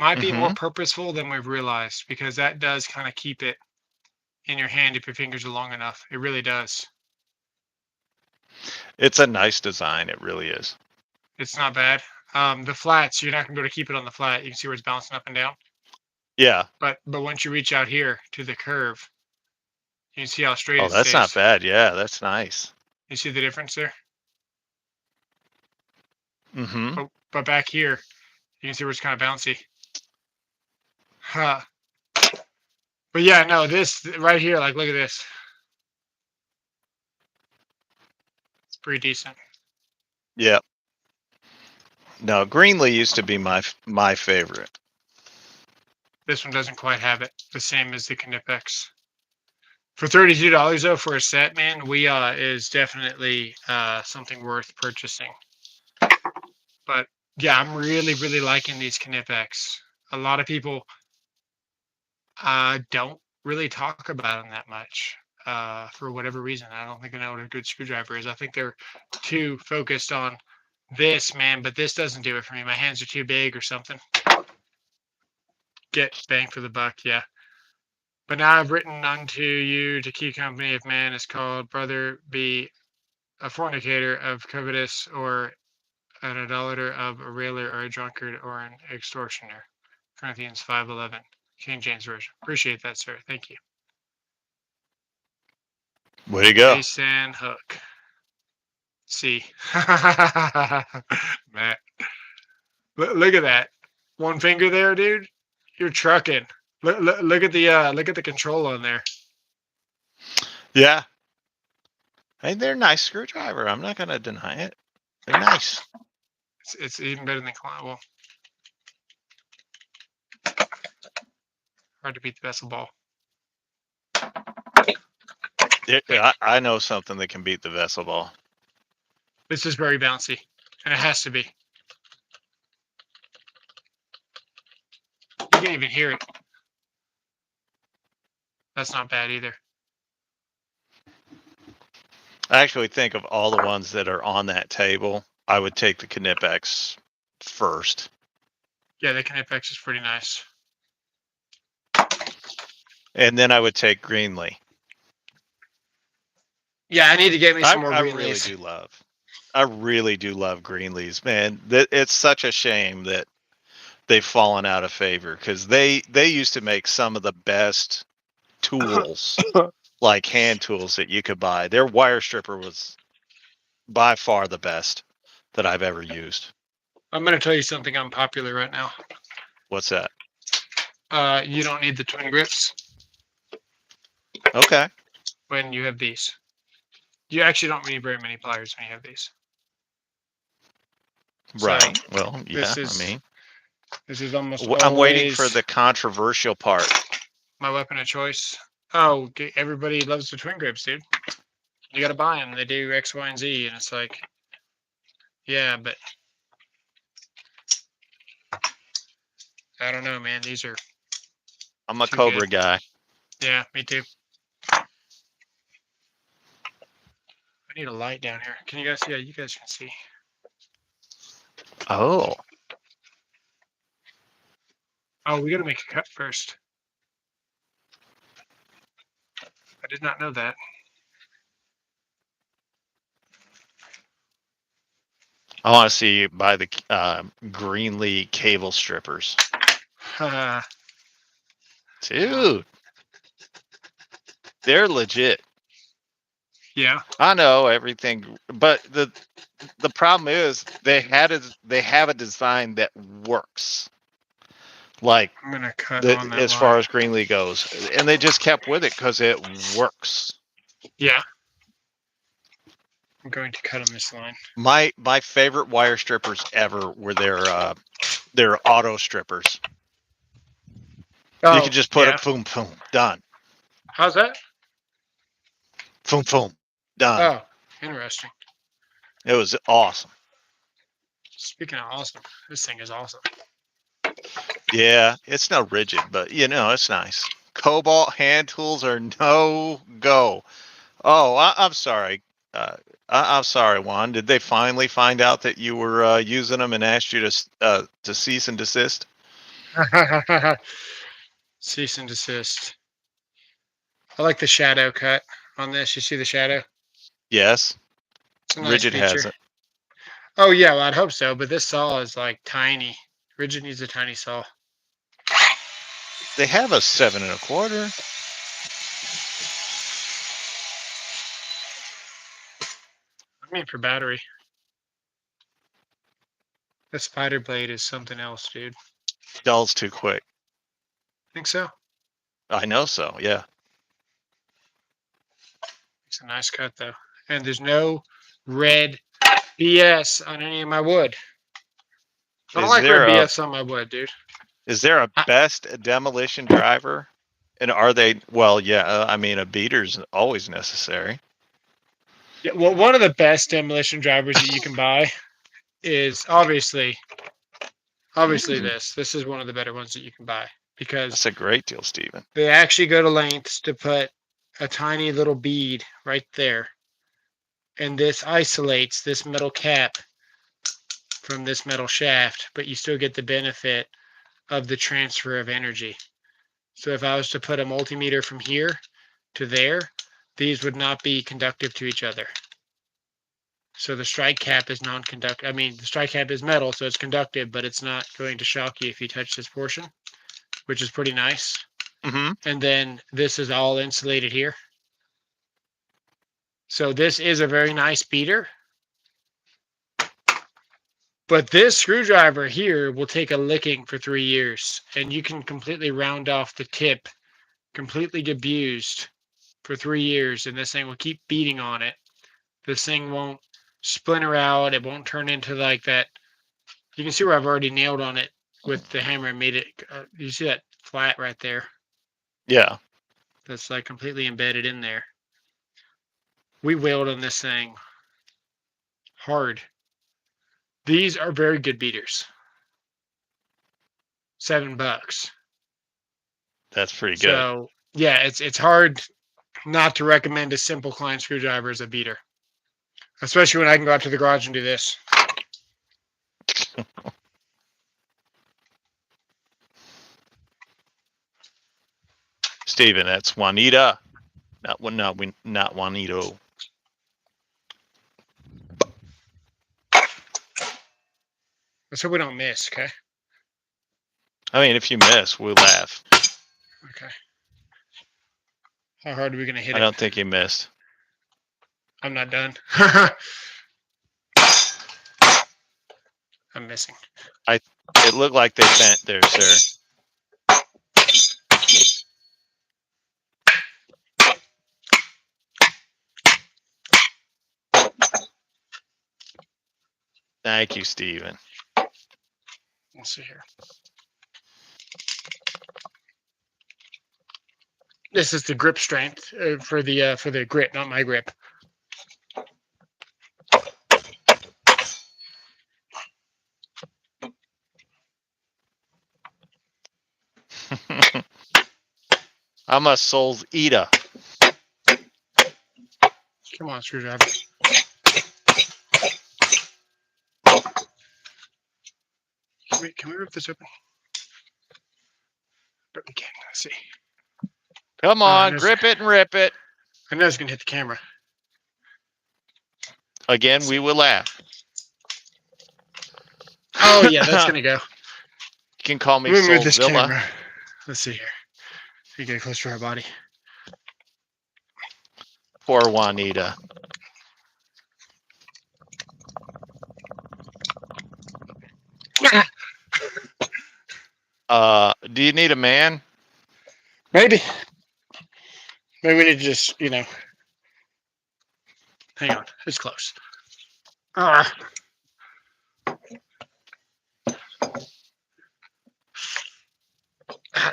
might be more purposeful than we've realized, because that does kind of keep it in your hand if your fingers are long enough. It really does. It's a nice design. It really is. It's not bad. The flats, you're not gonna be able to keep it on the flat. You can see where it's bouncing up and down. Yeah. But once you reach out here to the curve, you can see how straight it that's stays. not bad. Yeah, that's nice. You see the difference there? Mm-hmm. But back here, you can see where it's kind of bouncy. Huh. But yeah, no, this right here, like, look at this. It's pretty decent. Yep. No, Greenlee used to be my favorite. This one doesn't quite have it. The same as the Knipex. For $32 though for a set, man, is definitely something worth purchasing. But yeah, I'm really, really liking these Knipex. A lot of people don't really talk about them that much for whatever reason. I don't think they know what a good screwdriver is. I think they're too focused on this, man, but this doesn't do it for me. My hands are too big or something. Get bang for the buck, yeah. But now I've written unto you to keep company if man is called brother be a fornicator of covetous or an idolater of a railer or a drunkard or an extortioner. Corinthians 5:11, King James Version. Appreciate that, sir. Thank you. Way to go. Ace and hook. See. Matt. Look at that. One finger there, dude. You're trucking. Look at the control on there. Yeah. Hey, they're a nice screwdriver. I'm not going to deny it. They're nice. It's even better than well, hard to beat the vessel ball. I know something that can beat the vessel ball. This is very bouncy, and it has to be. You can't even hear it. That's not bad either. I actually think of all the ones that are on that table, I would take the Knipex first. Yeah, the Knipex is pretty nice. And then I would take Greenlee. Yeah, I need to get me some more Greenlees. I really do love Greenlees, man. It's such a shame that they've fallen out of favor, because they used to make some of the best tools, like hand tools that you could buy. Their wire stripper was by far the best that I've ever used. I'm going to tell you something unpopular right now. What's that? You don't need the twin grips. Okay. When you have these. You actually don't need very many pliers when you have these. Right. So, well, yeah, this is almost I'm waiting for the controversial part. My weapon of choice. Oh, everybody loves the twin grips, dude. You got to buy them. They do X, Y, and Z, and it's like, yeah, but I don't know, man. These are. I'm a Cobra guy. Yeah, me too. I need a light down here. Can you guys see? Yeah, you guys can see. Oh. Oh, we got to make a cut first. I did not know that. I want to see you buy the Greenlee cable strippers. Dude. They're legit. Yeah. I know everything, but the problem is they have a design that works. Like I'm gonna cut on that as line. far as Greenlee goes, and they just kept with it because it works. Yeah. I'm going to cut on this line. My favorite wire strippers ever were their auto strippers. Oh, You could just put yeah. it, boom, boom, done. How's that? Boom, boom, done. Oh, interesting. It was awesome. Speaking of awesome, this thing is awesome. Yeah, it's no rigid, but it's nice. Cobalt hand tools are no go. Oh, I'm sorry. I'm sorry, Juan. Did they finally find out that you were using them and asked you to cease and desist? Cease and desist. I like the shadow cut on this. You see the shadow? Yes. It's a nice Rigid feature. has it. Oh yeah, well, I'd hope so. But this saw is like tiny. Rigid needs a tiny saw. They have a 7 1/4. I mean, for battery. The spider blade is something else, dude. Dulls too quick. Think so? I know so. Yeah. It's a nice cut though, and there's no red BS on any of my wood. I don't Is like there red a BS on my wood, dude. is there a best demolition driver? And are they? Well, yeah. I mean, a beater's always necessary. Yeah, well, one of the best demolition drivers that you can buy is obviously this. This is one of the better ones that you can buy because That's a great deal, Steven. they actually go to lengths to put a tiny little bead right there. And this isolates this metal cap from this metal shaft, but you still get the benefit of the transfer of energy. So if I was to put a multimeter from here to there, these would not be conductive to each other. So the strike cap is non-conductive. I mean, the strike cap is metal, so it's conductive, but it's not going to shock you if you touch this portion, which is pretty nice. Mm-hmm. And then this is all insulated here. So this is a very nice beater. But this screwdriver here will take a licking for 3 years, and you can completely round off the tip, completely debused for 3 years, and this thing will keep beating on it. This thing won't splinter out. It won't turn into like that. You can see where I've already nailed on it with the hammer and made it. You see that flat right there? Yeah. That's like completely embedded in there. We wailed on this thing hard. These are very good beaters. $7. That's pretty good. So yeah, it's hard not to recommend a simple Klein screwdriver as a beater, especially when I can go out to the garage and do this. Steven, that's Juanita. Not Juanito. Let's hope we don't miss, okay? I mean, if you miss, we'll laugh. Okay. How hard are we gonna hit I it? don't think you missed. I'm not done. I'm missing. It looked like they bent there, sir. Thank you, Steven. Let's see here. This is the grip strength for the grit, not my grip. I'm a soul's eater. Come on, screwdriver. Can we rip this open? But we can. Let's see. Come on, grip it and rip it. I know it's gonna hit the camera. Again, we will laugh. Oh yeah, that's gonna go. You can call me Let me move this Soulzilla. camera. Let's see here. We get close to our body. Poor Juanita. Do you need a man? Maybe. Maybe we need to just, hang on. It's close. Ah.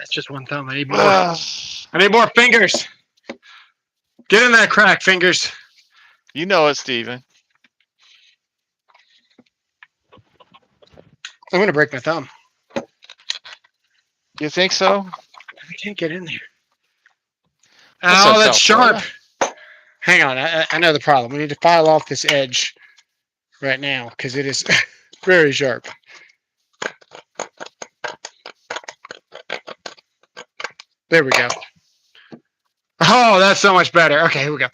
It's just one thumb. I need more. I need more fingers. Get in that crack, fingers. You know it, Steven. I'm going to break my thumb. You think so? I can't get in there. What's Oh, that, that's South sharp. Florida? Hang on. I know the problem. We need to file off this edge right now because it is very sharp. There we go. Oh, that's so much better. Okay, here we go.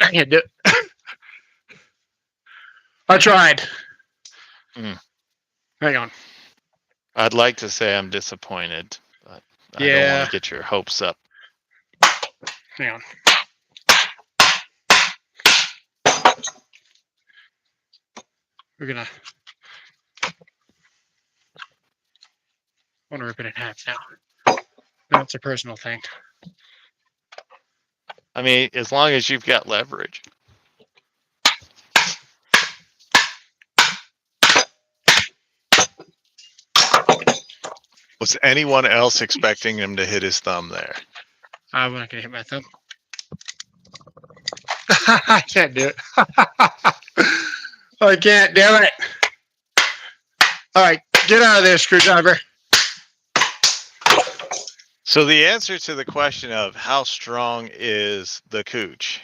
I can't do it. I tried. Mm. Hang on. I'd like to say I'm disappointed, but I don't want to get your hopes up. Hang on. We're gonna. I want to rip it in half now. That's a personal thing. I mean, as long as you've got leverage. Was anyone else expecting him to hit his thumb there? I'm not gonna hit my thumb. I can't do it. I can't do it. All right, get out of there, screwdriver. So the answer to the question of how strong is the cooch?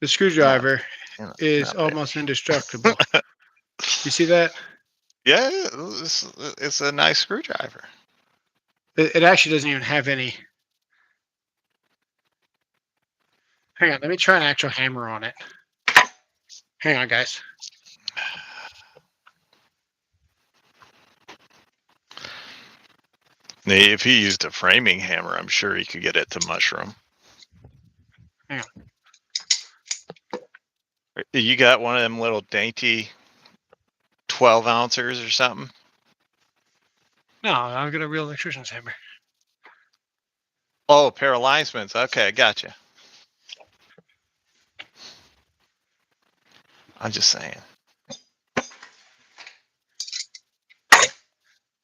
The screwdriver Not is bad. almost indestructible. You see that? Yeah, it's a nice screwdriver. It actually doesn't even have any. Hang on, let me try an actual hammer on it. Hang on, guys. If he used a framing hammer, I'm sure he could get it to mushroom. Hang on. You got one of them little dainty 12 ounces or something? No, I've got a real electrician's hammer. Oh, a pair of linesmans. Okay, gotcha. I'm just saying.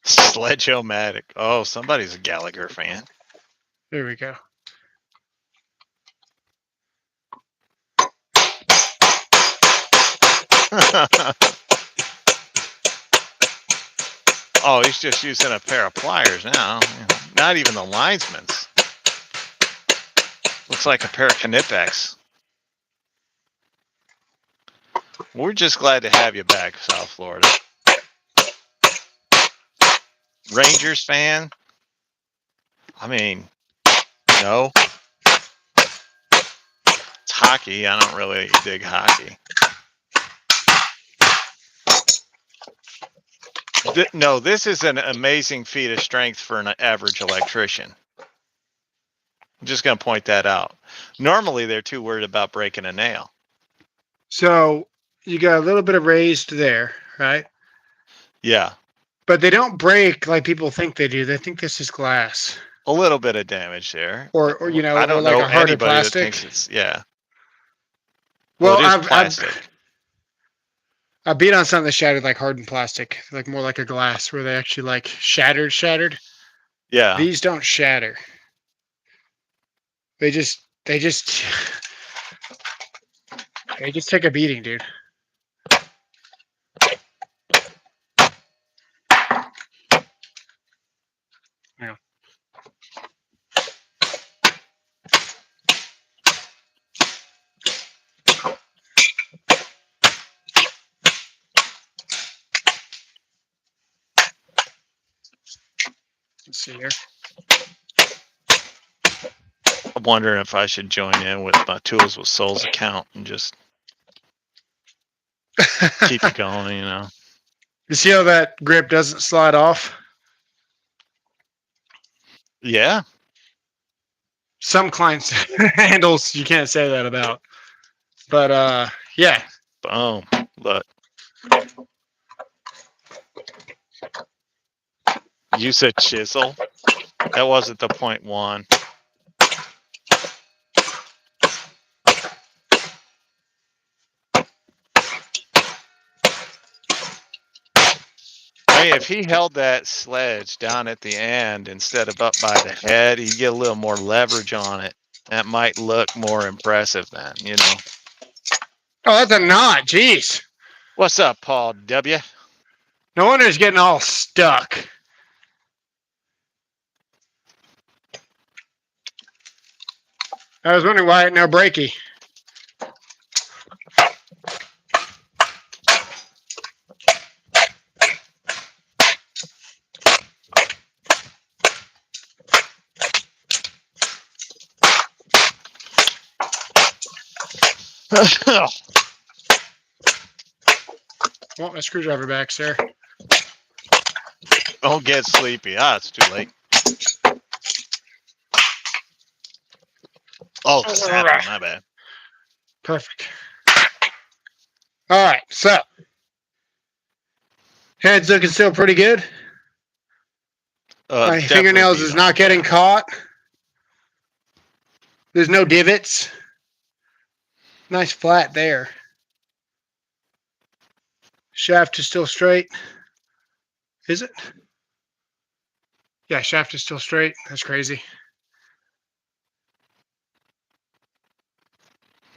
Sledge-o-matic. Oh, somebody's a Gallagher fan. There we go. Oh, he's just using a pair of pliers now. Not even the linesman's. Looks like a pair of Knipex. We're just glad to have you back, South Florida. Rangers fan? I mean, no. It's hockey. I don't really dig hockey. No, this is an amazing feat of strength for an average electrician. I'm just going to point that out. Normally, they're too worried about breaking a nail. So you got a little bit of raised there, right? Yeah. But they don't break like people think they do. They think this is glass. A little bit of damage there. Or I don't like know a harder anybody plastic. that thinks it's, yeah. Well, it is plastic. I beat on something that shattered like hardened plastic, like more like a glass, where they actually like shattered. Yeah. These don't shatter. They just take a beating, dude. Yeah. Let's see here. I'm wondering if I should join in with my Tools with Souls account and just keep it going, you know. You see how that grip doesn't slide off? Yeah. Some clients handles you can't say that about. But yeah. Boom. Look. You said chisel. That wasn't the point one. I mean, if he held that sledge down at the end instead of up by the head, he'd get a little more leverage on it. That might look more impressive then, you know. Oh, that's a knot. Jeez. What's up, Paul W? No wonder it's getting all stuck. I was wondering why it no breaky. Want my screwdriver back, sir. Don't get sleepy. It's too late. Oh, snappy, my bad. Perfect. All right, so head's looking still pretty good. My Definitely fingernails beat is on not getting caught. There's no divots. Nice flat there. Shaft is still straight. Is it? Yeah, shaft is still straight. That's crazy.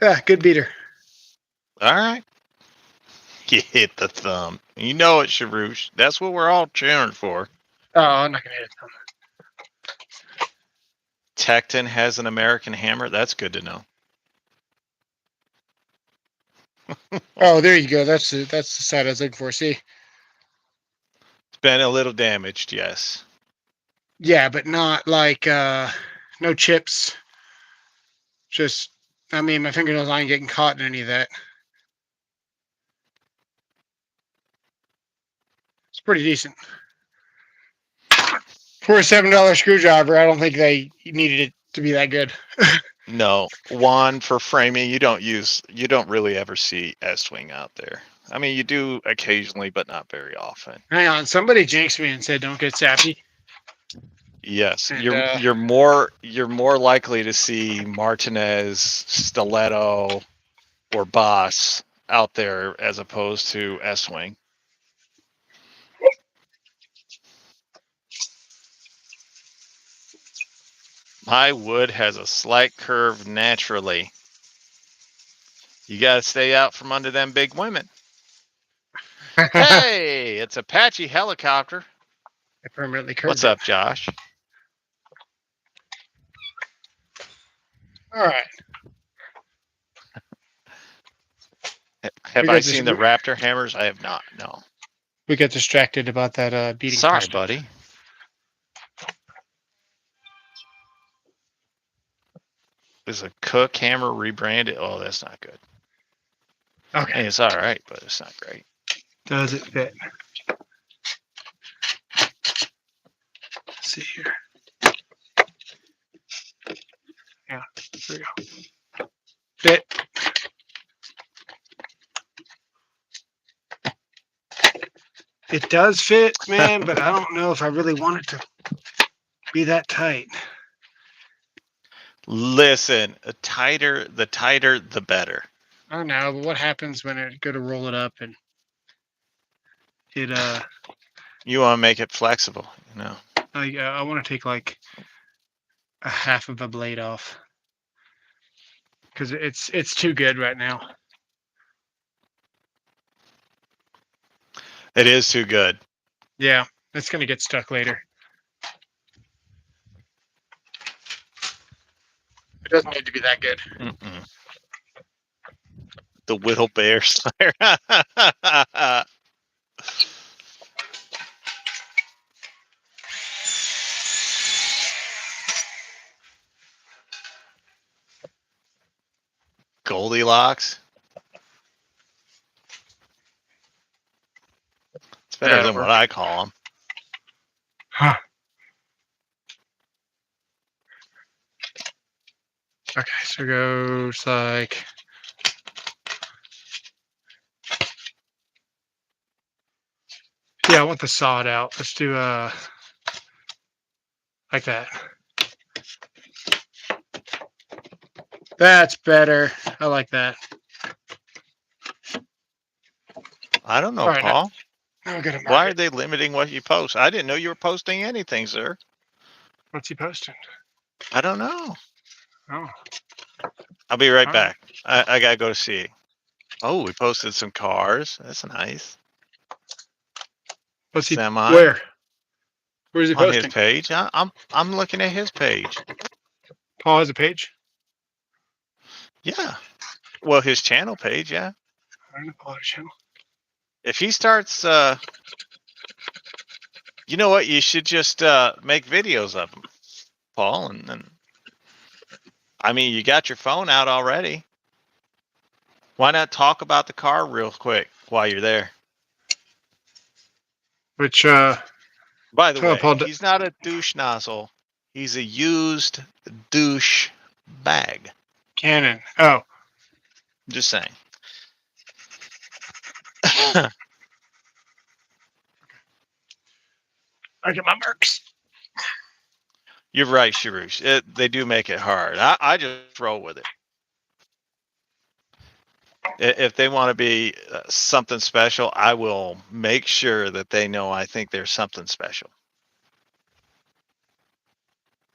Yeah, good beater. All right. You hit the thumb. You know it, Sharouche. That's what we're all cheering for. Oh, I'm not going to hit it. Tecton has an American hammer. That's good to know. Oh, there you go. That's the side I was looking for. See? It's been a little damaged, yes. Yeah, but not like no chips. Just, I mean, my fingernails aren't getting caught in any of that. It's pretty decent. For a $7 screwdriver, I don't think they needed it to be that good. No, one for framing. You don't really ever see S-wing out there. I mean, you do occasionally, but not very often. Hang on, somebody jinxed me and said don't get sappy. Yes, And, you're more likely to see Martinez, Stiletto, or Boss out there as opposed to S-wing. My wood has a slight curve naturally. You got to stay out from under them big women. Hey, it's Apache helicopter. I permanently curved What's up, Josh? All right. Have I seen the Raptor hammers? I have not. No. We got distracted about that beating. Sorry, pistol. buddy. Is a Cook hammer rebranded? Oh, that's not good. Okay. Hey, it's all right, but it's not great. Does it fit? Let's see here. Yeah, there we go. Fit. It does fit, man, but I don't know if I really want it to be that tight. Listen, the tighter, the better. I don't know, but what happens when I go to roll it up and it You want to make it flexible, you know. I want to take like a half of a blade off because it's too good right now. It is too good. Yeah, it's gonna get stuck later. It doesn't need to be that good. Mm-mm. The Whittle Bear Slayer. Goldilocks. It's better than what I call them. Huh. Okay, so it goes like Yeah, I want the sawed out. Let's do like that. That's better. I like that. I don't know, All right, now Paul. I'm gonna mark Why are it. they limiting what you post? I didn't know you were posting anything, sir. What's he posting? I don't know. Oh, I'll be right all right. back. I gotta go see. Oh, we posted some cars. That's nice. What's he? Semi Where? Where's he on his posting? page. I'm looking at his page. Paul has a page. Yeah. Well, his channel page. Yeah. I don't know Paul has a channel. If he starts, you know what? You should just make videos of him, Paul, and then. I mean, you got your phone out already. Why not talk about the car real quick while you're there? Which By the way, Paul he's not a douche nozzle. He's a used douche bag. Cannon. Oh, Just saying. I get my marks. You're right, Sharush. They do make it hard. I just roll with it. If they want to be something special, I will make sure that they know I think there's something special.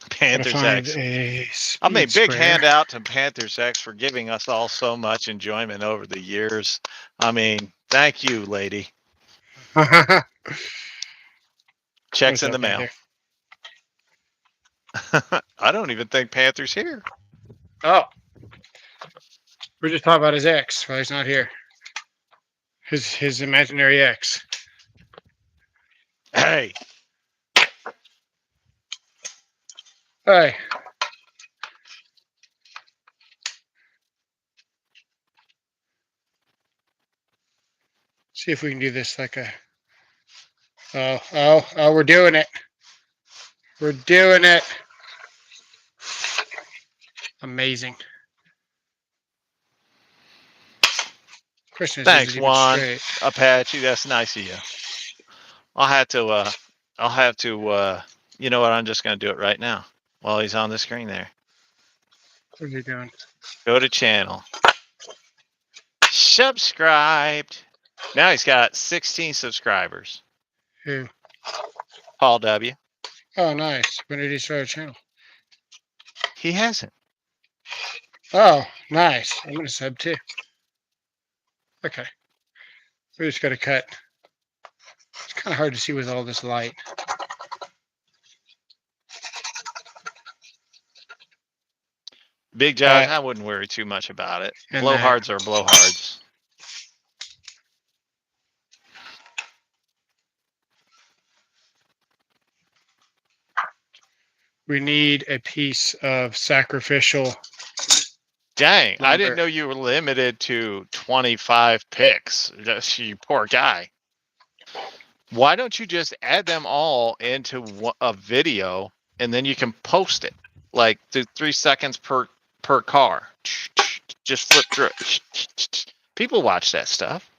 Gotta Panthers find X. a I mean, speed big sprayer. handout to Panthers X for giving us all so much enjoyment over the years. I mean, thank you, lady. Checks What's in the up, mail. Panther? I don't even think Panther's here. Oh, we're just talking about his ex while he's not here. His imaginary ex. Hey, Hey, see if we can do this like a. Oh, we're doing it. We're doing it. Amazing. Question is thanks, it even Juan straight? Apache. That's nice of you. I'll have to. You know what? I'm just going to do it right now while he's on the screen there. What are you doing? Go to channel. Subscribed. Now he's got 16 subscribers. Who? Paul W. Oh, nice. When did he start a channel? He hasn't. Oh, nice. I'm gonna sub too. Okay. We just gotta cut. It's kind of hard to see with all this light. Big Josh, I wouldn't worry too much about it. And Blowhards are blowhards. we need a piece of sacrificial. Dang, I didn't lumber. know you were limited to 25 picks. You poor guy. Why don't you just add them all into a video and then you can post it like 3 seconds per car? Just flip through it. People watch that stuff.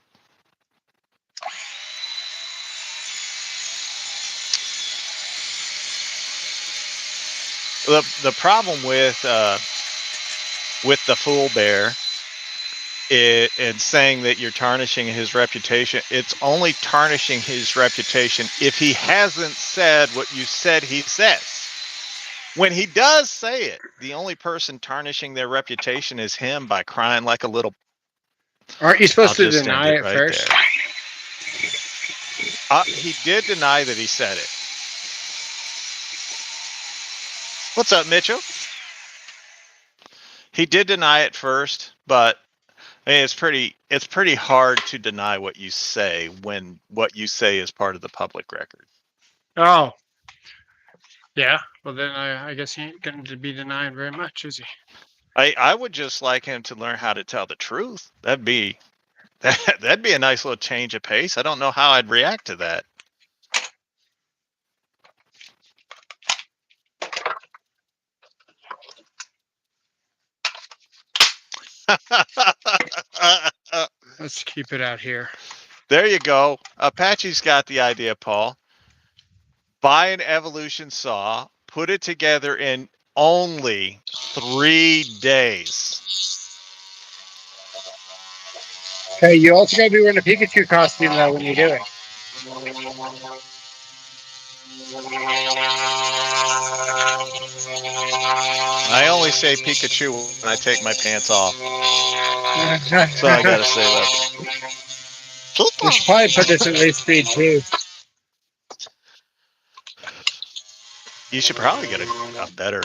The problem with the Fool Bear and saying that you're tarnishing his reputation, it's only tarnishing his reputation if he hasn't said what you said he says. When he does say it, the only person tarnishing their reputation is him by crying like a little. Aren't you supposed I'll to just end deny it right first? there. He did deny that he said it. What's up, Mitchell? He did deny it first, but I mean, it's pretty hard to deny what you say when what you say is part of the public record. Oh. Yeah. Well, then I guess he ain't going to be denying very much, is he? I would just like him to learn how to tell the truth. That'd be a nice little change of pace. I don't know how I'd react to that. Let's keep it out here. There you go. Apache's got the idea, Paul. Buy an evolution saw, put it together in only 3 days. Hey, you also gotta be wearing a Pikachu costume though when you do it. I only say Pikachu when I take my pants off. So I gotta say that. We should probably put this at least speed too. You should probably get a better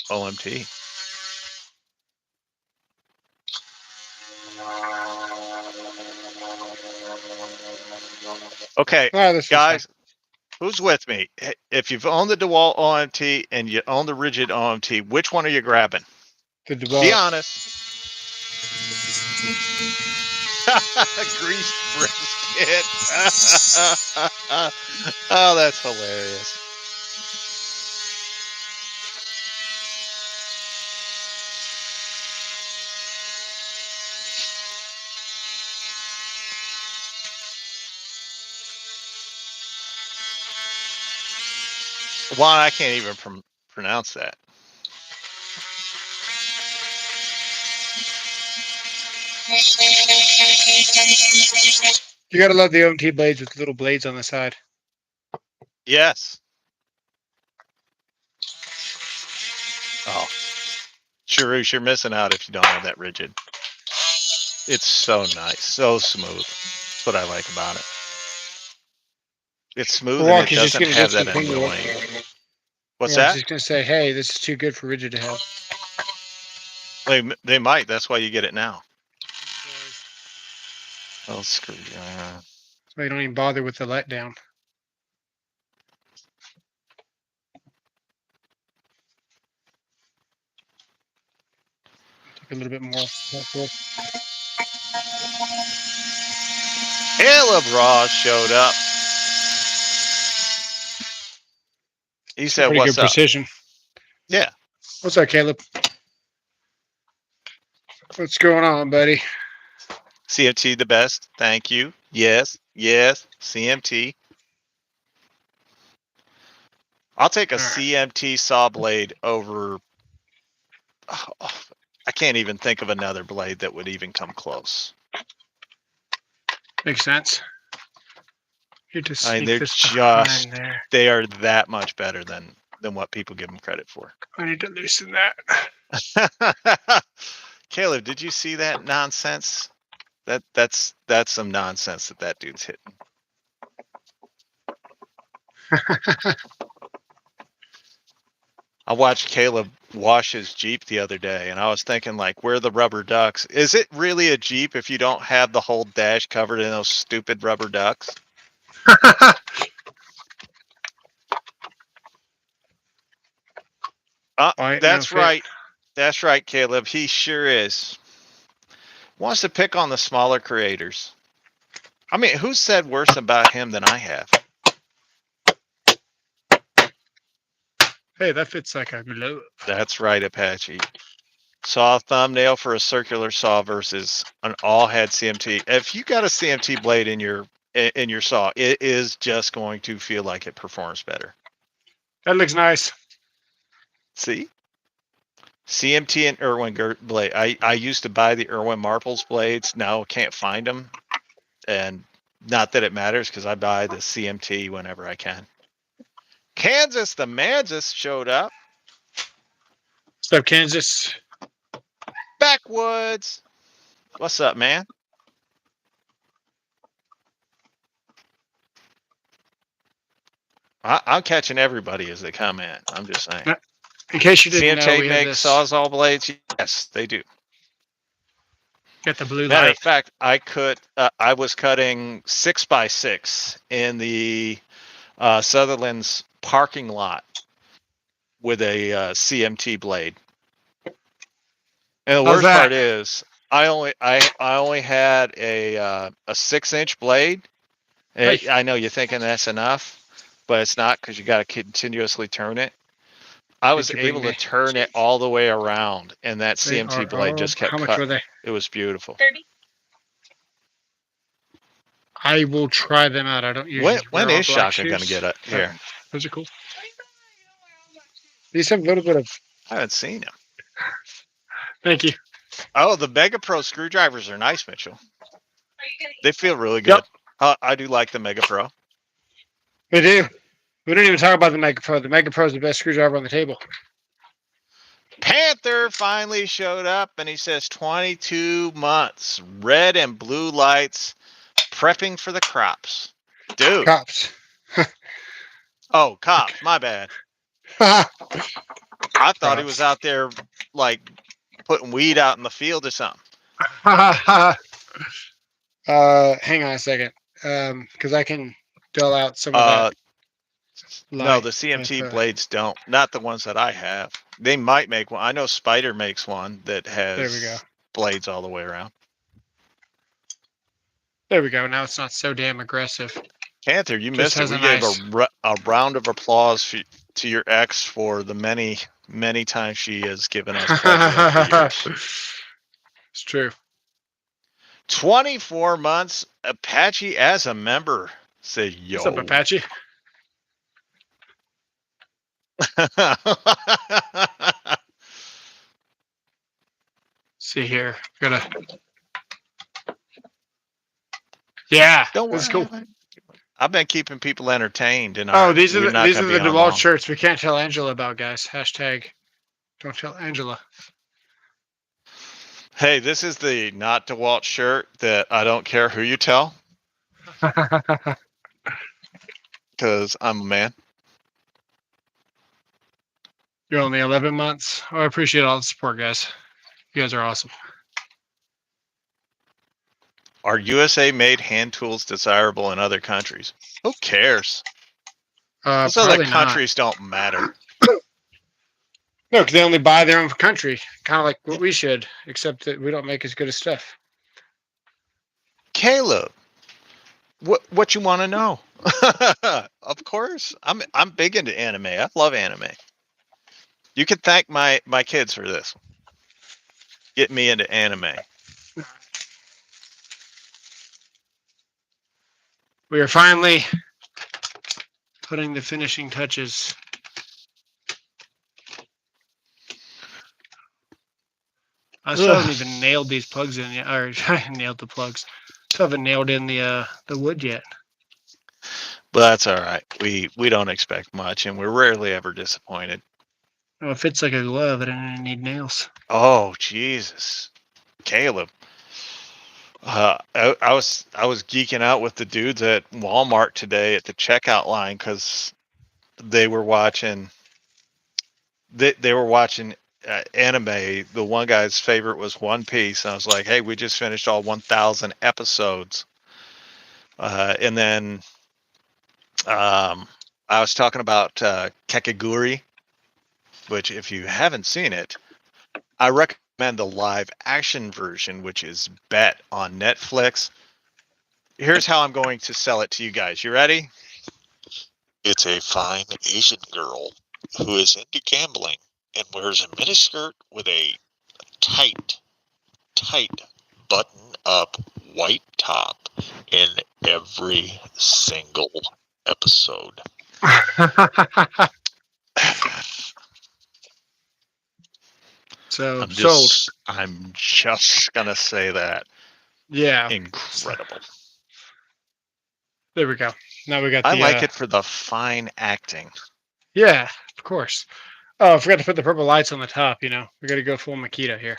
OMT. Okay, All right, this is guys, who's with me? If you've owned the DeWalt OMT and you own the rigid OMT, which one are you grabbing? the Be DeWalt. honest. Greased brisket. Oh, that's hilarious. Juan, I can't even pronounce that. You gotta love the OMT blades with little blades on the side. Yes. Oh, Sharush, you're missing out if you don't have that rigid. It's so nice, so smooth. That's what I like about it. It's smooth and Walk it is just doesn't gonna have that discontinue annoying. it. What's I was that? just gonna say, hey, this is too good for rigid to have. They might. That's why you get it now. Oh, screw you. So you don't even bother with the letdown. Take a little bit more. Caleb Ross showed up. He said, Pretty "What's good up?" precision. Yeah. What's up, Caleb? What's going on, buddy? CMT the best. Thank you. Yes. Yes. CMT. I'll take a All right. CMT saw blade over. Oh, I can't even think of another blade that would even come close. Makes sense. You just I mean, sneak they're this just, behind there. they are that much better than what people give them credit for. I need to loosen that. Caleb, did you see that nonsense? That's some nonsense that dude's hitting. I watched Caleb wash his Jeep the other day, and I was thinking, like, where are the rubber ducks? Is it really a Jeep if you don't have the whole dash covered in those stupid rubber ducks? That's right. That's right, Caleb. He sure is. Wants to pick on the smaller creators. I mean, who said worse about him than I have? Hey, that fits like a glove. That's right, Apache. Saw a thumbnail for a circular saw versus an all-head CMT. If you got a CMT blade in your saw, it is just going to feel like it performs better. That looks nice. See? CMT and Irwin blade. I used to buy the Irwin Marples blades. Now can't find them. And not that it matters because I buy the CMT whenever I can. Kansas, the Mansis showed up. What's up, Kansas? Backwoods. What's up, man? I'm catching everybody as they come in. I'm just saying. In case you didn't know, CMT we have makes this. Sawzall blades. Yes, they do. Got the blue Matter light. of fact, I was cutting 6x6 in the Sutherland's parking lot with a CMT blade. And the worst part is, I only had a 6-inch blade. Hey. I know you're thinking that's enough, but it's not because you got to continuously turn it. I was able to turn it all the way around, and that CMT blade just kept How much cutting. were they? It was beautiful. 30. I will try them out. I don't usually When wear all is black Shaka going to shoes. get up here? Those are cool. These have a little bit of. I haven't seen him. Thank you. Oh, the Mega Pro screwdrivers are nice, Mitchell. Are you gonna They feel really good. I do like the Mega Pro. They do. We don't even talk about the Mega Pro. The Mega Pro is the best screwdriver on the table. Panther finally showed up and he says 22 months, red and blue lights, prepping for the crops. Dude. Cops. Oh, cops. My bad. I thought he was out there like putting weed out in the field or something. Hang on a second. Because I can dull out some of that. No, the CMT blades don't. Not the ones that I have. They might make one. I know Spider makes one that has There we go. blades all the way around. There we go. Now it's not so damn aggressive. Panther, you Just missed it. has We a gave a round of applause to your ex for the many, many times she has given us pleasure over the years. It's true. 24 months, Apache as a member. Say, yo. What's up, Apache? See here. Yeah, Don't worry. that's cool. I've been keeping people entertained. And These are the DeWalt shirts we can't tell Angela about, guys. Hashtag don't tell Angela. Hey, this is the not DeWalt shirt that I don't care who you tell because I'm a man. You're only 11 months. Oh, I appreciate all the support, guys. You guys are awesome. Are USA-made hand tools desirable in other countries? Who cares? Those other countries don't matter. No, because they only buy their own country. Kind of like what we should, except that we don't make as good as stuff. Caleb, what you want to know? Of course, I'm big into anime. I love anime. You can thank my kids for this. Get me into anime. We are finally putting the finishing touches. I still haven't even nailed these plugs in yet, or I nailed the plugs. Still haven't nailed in the wood yet. But that's all right. We don't expect much, and we're rarely ever disappointed. Oh, it fits like a glove. I didn't need nails. Oh Jesus, Caleb. I was geeking out with the dudes at Walmart today at the checkout line because they were watching. They were watching anime. The one guy's favorite was One Piece. And I was like, "Hey, we just finished all 1,000 episodes." And then I was talking about Kakegurui, which, if you haven't seen it, I recommend the live action version, which is Bet on Netflix. Here's how I'm going to sell it to you guys. You ready? It's a fine Asian girl who is into gambling and wears a miniskirt with a tight button-up white top in every single episode. So I'm just gonna say that. Yeah. Incredible. There we go. Now we got the... I like it for the fine acting. Yeah, of course. Oh, I forgot to put the purple lights on the top, you know. We got to go full Makita here.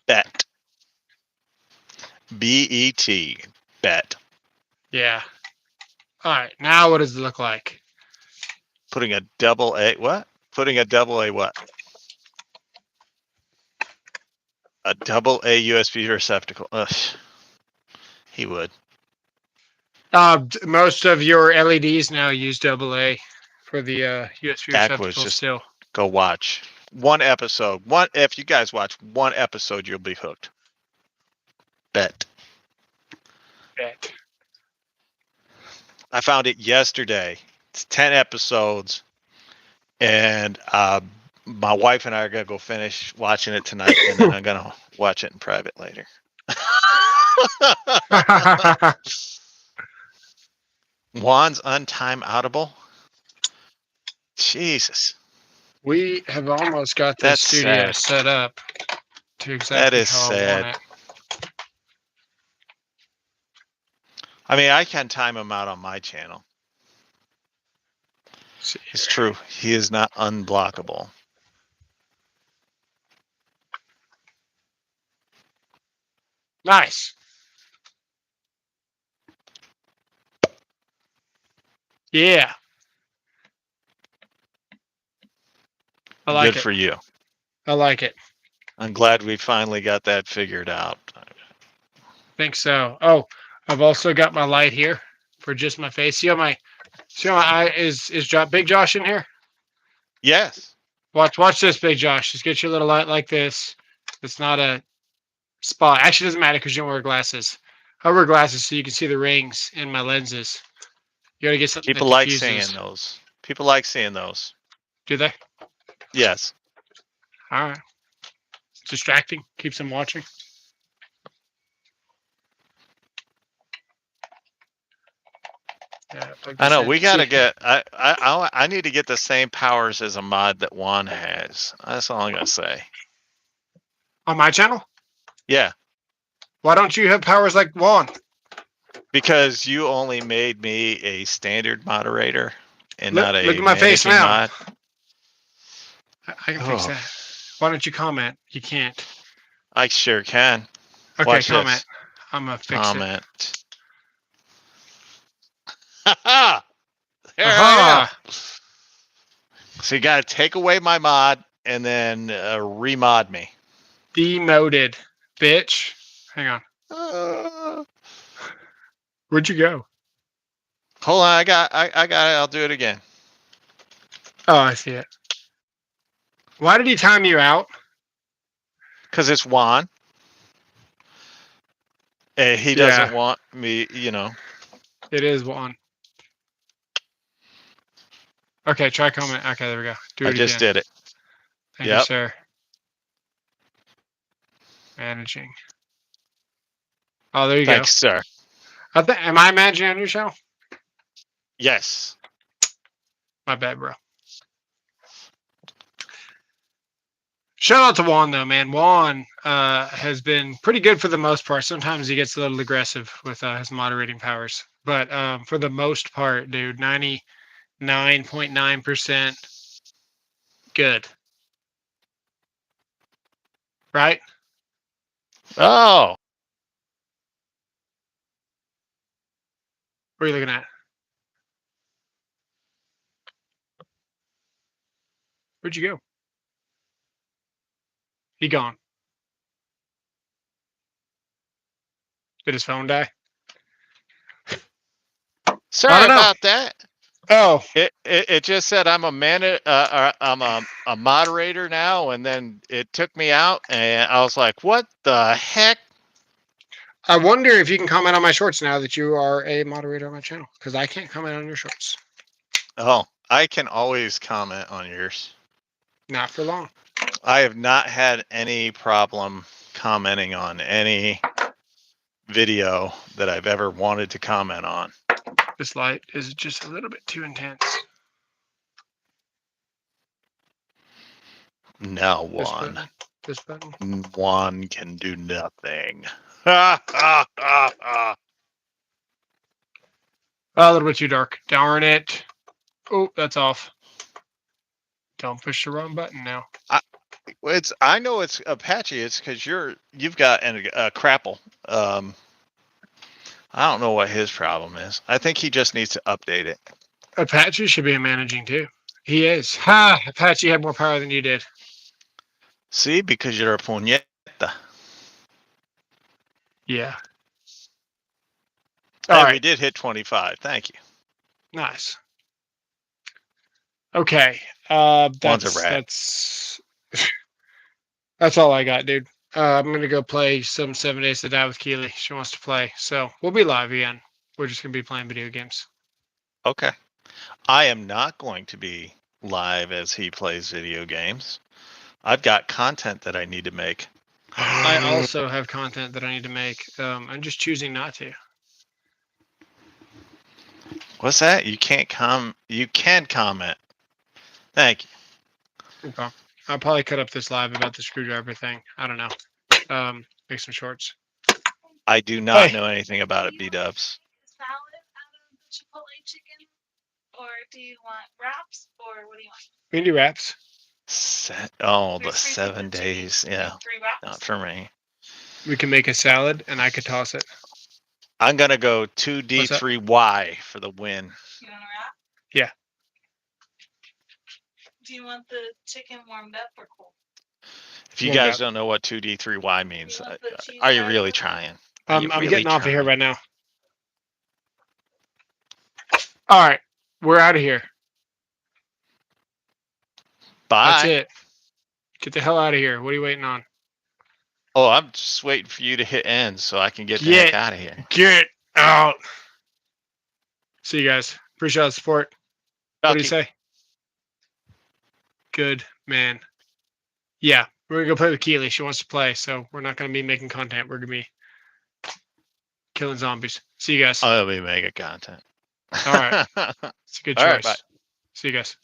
Bet. B-E-T. Bet. Yeah. All right. Now what does it look like? Putting a double A... What? Putting a double A what? A double A USB receptacle. Ugh. He would. Most of your LEDs now use AA for the USB receptacle still. Go watch one episode. If you guys watch one episode, you'll be hooked. Bet. I found it yesterday. It's 10 episodes, and my wife and I are gonna go finish watching it tonight, and then I'm gonna watch it in private later. Juan's untime-outable. Jesus, We have almost got this That's studio sad. set up to that exactly is how I sad. want it. I mean, I can time him out on my channel. See It's here. true. He is not unblockable. Nice. Yeah. I like Good it. for you. I like it. I'm glad we finally got that figured out. Think so. Oh, I've also got my light here for just my face. See how my eye is Big Josh in here? Yes. Watch this, Big Josh. Just get your little light like this. It's not a spot. Actually, it doesn't matter because you don't wear glasses. I wear glasses so you can see the rings in my lenses. You gotta get something People that like diffuses. seeing those. People like seeing those. Do they? Yes. All right. It's distracting. Keeps them watching. Yeah, plug I this know. in. We gotta See, get. I need to get the same powers as a mod that Juan has. That's all I'm gonna say. on my channel. Yeah, Why don't you have powers like Juan? because you only made me a standard moderator and not a Look at my face managing now. mod. I can fix Oh, that. Why don't you comment? You can't. I sure can. Okay, Watch comment. this. I'm gonna fix it. Comment. Ha There I am. Aha! So you gotta take away my mod and then remod me. Demoted, bitch. Hang on. Where'd you go? Hold on, I got it. I'll do it again. Oh, I see it. Why did he time you out? Because it's Juan. And he doesn't want me, It is Juan. Okay, try comment. Okay, there we go. Do it I just again. did it. Thank you, Yep. sir. Managing. Oh, there you Thanks, sir. go. Am I managing on your show? Yes. My bad, bro. Shout out to Juan though, man. Juan has been pretty good for the most part. Sometimes he gets a little aggressive with his moderating powers, but for the most part, dude, 99.9% good. Right? Oh, What are you looking at? Where'd you go? He gone. Did his phone die? sorry don't know. about that. Oh, It just said I'm a moderator now, and then it took me out, and I was like, "What the heck?" I wonder if you can comment on my shorts now that you are a moderator on my channel, because I can't comment on your shorts. Oh, I can always comment on yours. Not for long. I have not had any problem commenting on any video that I've ever wanted to comment on. This light is just a little bit too intense. Now This Juan. button. This button. Juan can do nothing. Ha ha ha ha. Oh, a little bit too dark. Darn it. Oh, that's off. Don't push the wrong button now. I know it's Apache. It's because you've got a crapple. I don't know what his problem is. I think he just needs to update it. Apache should be a managing too. He is. Ha! Apache had more power than you did. See, because you're a puñeta. Yeah. Hey, All we right. did hit 25. Thank you. Nice. Okay. Juan's a rat. That's all I got, dude. I'm gonna go play some 7 Days to Die with Keely. She wants to play, so we'll be live again. We're just gonna be playing video games. Okay. I am not going to be live as he plays video games. I've got content that I need to make. I also have content that I need to make. I'm just choosing not to. What's that? You can't You can comment. Thank you. Okay. I'll probably cut up this live about the screwdriver thing. I don't know. Make some shorts. I do not Hey. know anything about it, Do you B-dubs. want salad out of the Chipotle chicken? Or do you want wraps? Or what do you want? We can do wraps. The There's 3 7 pieces of chicken days. and Yeah, 3 wraps. not for me. We can make a salad, and I could toss it. I'm gonna go What's that? 2D3Y for the win. You want a wrap? Yeah. Do you want the chicken warmed up or cold? If you Warmed guys up. don't know what 2D3Y means, You want the cheese are you fries really with it? trying? Are you I'm really getting off of here trying? right now. All right, we're out of here. That's Bye. it. Get the hell out of here. What are you waiting on? Oh, I'm just waiting for you to hit end so I can get the Get heck out of here. Get out. See you guys. Appreciate the support. What do you say? Good man. Yeah, we're gonna go play with Keely. She wants to play, so we're not gonna be making content. We're gonna be killing zombies. See you guys. I'll be mega content. All right. It's a good choice. All right, bye. See you guys.